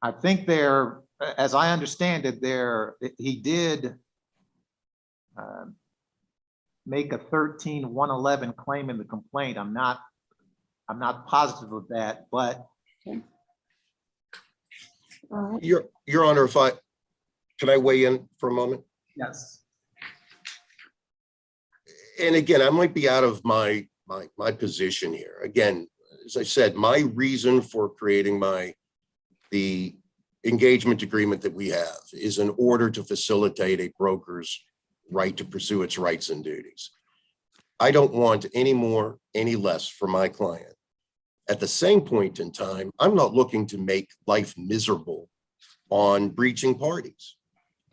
I think there, as I understand it, he did make a 13-1-11 claim in the complaint. I'm not positive of that, but. Okay. Your Honor, can I weigh in for a moment? Yes. And again, I might be out of my position here. Again, as I said, my reason for creating the engagement agreement that we have is in order to facilitate a broker's right to pursue its rights and duties. I don't want any more, any less for my client. At the same point in time, I'm not looking to make life miserable on breaching parties.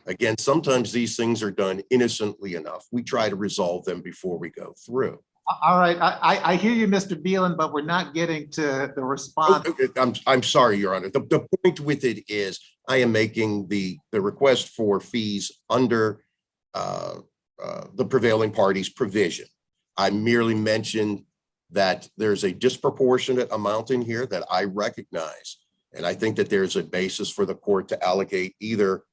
Again, sometimes these things are done innocently enough. We try to resolve them before we go through. All right, I hear you, Mr. Beelan, but we're not getting to the response. I'm sorry, Your Honor. The point with it is I am making the request for fees under the prevailing party's provision. I merely mentioned that there's a disproportionate amount in here that I recognize. And I think that there's a basis for the court to allocate either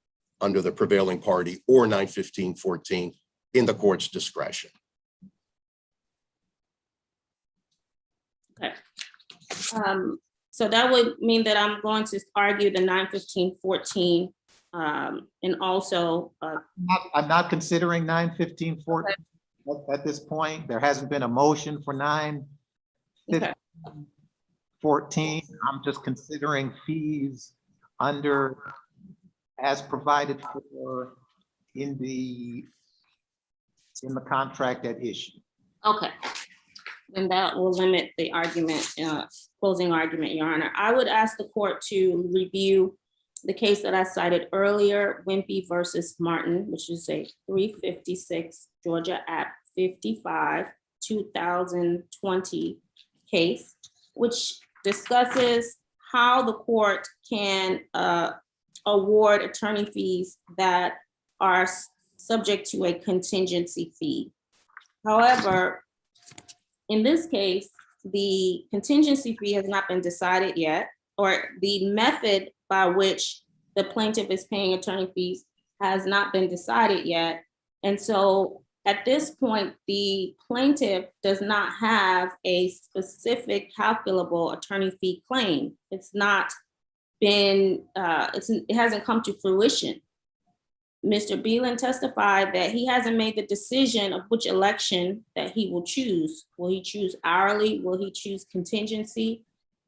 under the prevailing party or 9-15-14 in the court's discretion. Okay. So that would mean that I'm going to argue the 9-15-14 and also. I'm not considering 9-15-14 at this point. There hasn't been a motion for 9-15-14. I'm just considering fees under as provided for in the contract at issue. Okay. Then that will limit the argument, closing argument, Your Honor. I would ask the court to review the case that I cited earlier, Wimpy versus Martin, which is a 356 Georgia Act 55, 2020 case, which discusses how the court can award attorney fees that are subject to a contingency fee. However, in this case, the contingency fee has not been decided yet, or the method by which the plaintiff is paying attorney fees has not been decided yet. And so at this point, the plaintiff does not have a specific calculable attorney fee claim. It's not been, it hasn't come to fruition. Mr. Beelan testified that he hasn't made the decision of which election that he will choose. Will he choose hourly? Will he choose contingency?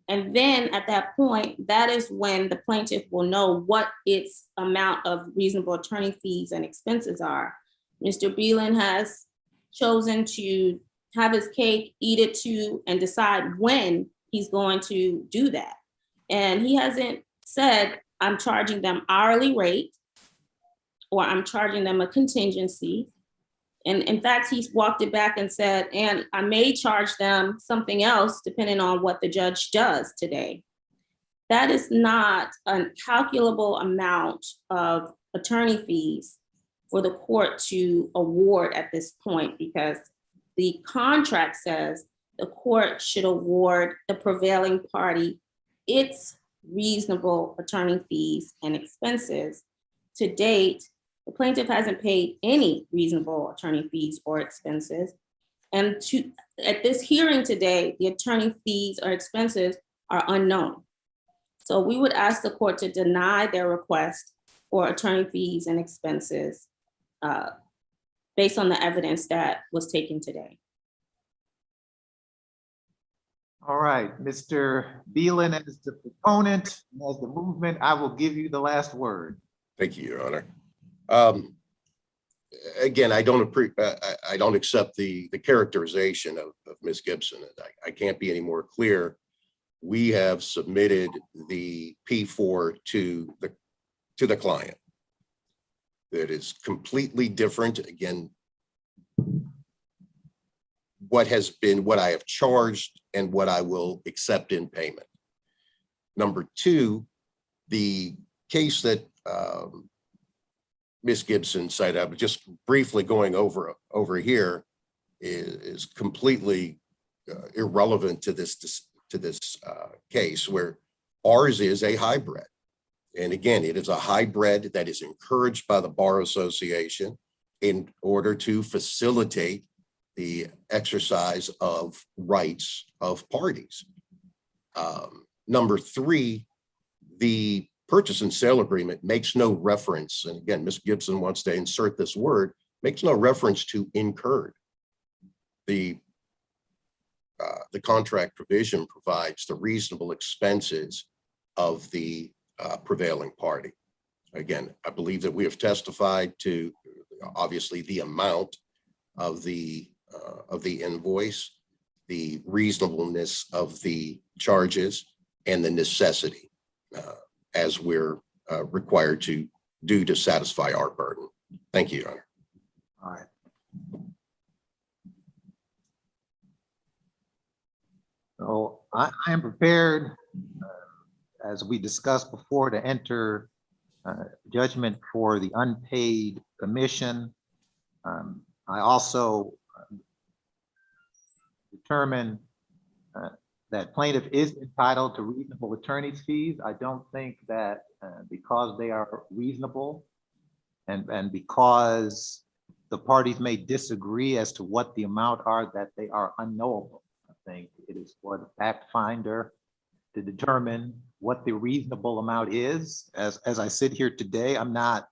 And then at that point, that is when the plaintiff will know what its amount of reasonable attorney fees and expenses are. Mr. Beelan has chosen to have his cake, eat it too, and decide when he's going to do that. And he hasn't said, I'm charging them hourly rate, or I'm charging them a contingency. And in fact, he's walked it back and said, and I may charge them something else depending on what the judge does today. that is not a calculable amount of attorney fees for the court to award at this point, because the contract says the court should award the prevailing party its reasonable attorney fees and expenses. To date, the plaintiff hasn't paid any reasonable attorney fees or expenses. And at this hearing today, the attorney fees or expenses are unknown. So we would ask the court to deny their request for attorney fees and expenses based on the evidence that was taken today. All right, Mr. Beelan, as the proponent, as the movement, I will give you the last word. Thank you, Your Honor. Again, I don't accept the characterization of Ms. Gibson. I can't be any more clear. We have submitted the P4 to the client. That is completely different. Again, what I have charged and what I will accept in payment. Number two, the case that Ms. Gibson cited, I was just briefly going over here, is completely irrelevant to this case, where ours is a hybrid. And again, it is a hybrid that is encouraged by the Bar Association in order to facilitate the exercise of rights of parties. Number three, the purchase and sale agreement makes no reference, and again, Ms. Gibson wants to insert this word, makes no reference to incurred. The contract provision provides the reasonable expenses of the prevailing party. Again, I believe that we have testified to obviously the amount of the invoice, the reasonableness of the charges, and the necessity as we're required to do to satisfy our burden. Thank you, Your Honor. All right. So I am prepared, as we discussed before, to enter judgment for the unpaid commission. I also determine that plaintiff is entitled to reasonable attorney's fees. I don't think that because they are reasonable and because the parties may disagree as to what the amount are, that they are unknowable. I think it is for the fact finder to determine what the reasonable amount is. As I sit here today, I'm not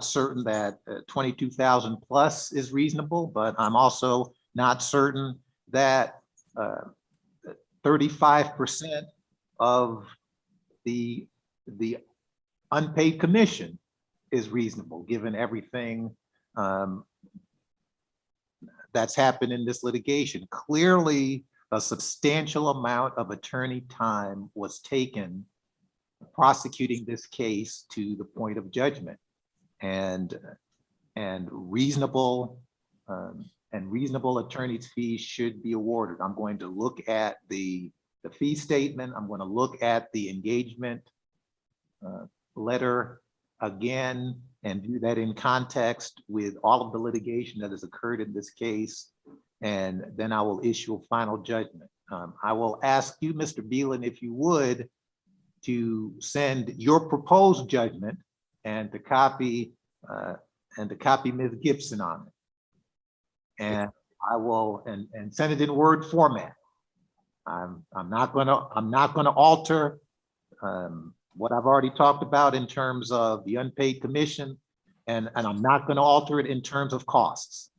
certain that 22,000 plus is reasonable, but I'm also not certain that 35% of the unpaid commission is reasonable, given everything that's happened in this litigation. Clearly, a substantial amount of attorney time was taken prosecuting this case to the point of judgment, and reasonable attorney's fees should be awarded. I'm going to look at the fee statement. I'm going to look at the engagement letter again and do that in context with all of the litigation that has occurred in this case. And then I will issue a final judgment. I will ask you, Mr. Beelan, if you would, to send your proposed judgment and to copy Ms. Gibson on it. And I will and send it in Word format. I'm not gonna alter what I've already talked about in terms of the unpaid commission, and I'm not gonna alter it in terms of costs.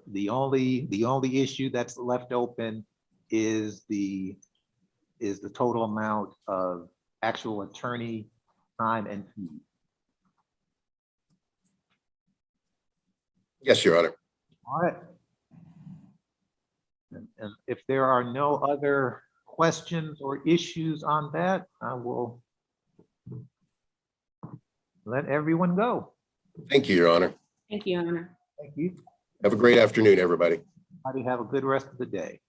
The only issue that's left open is the total amount of actual attorney time and fee. Yes, Your Honor. All right. And if there are no other questions or issues on that, I will let everyone go. Thank you, Your Honor. Thank you, Your Honor. Thank you. Have a great afternoon, everybody. Everybody have a good rest of the day.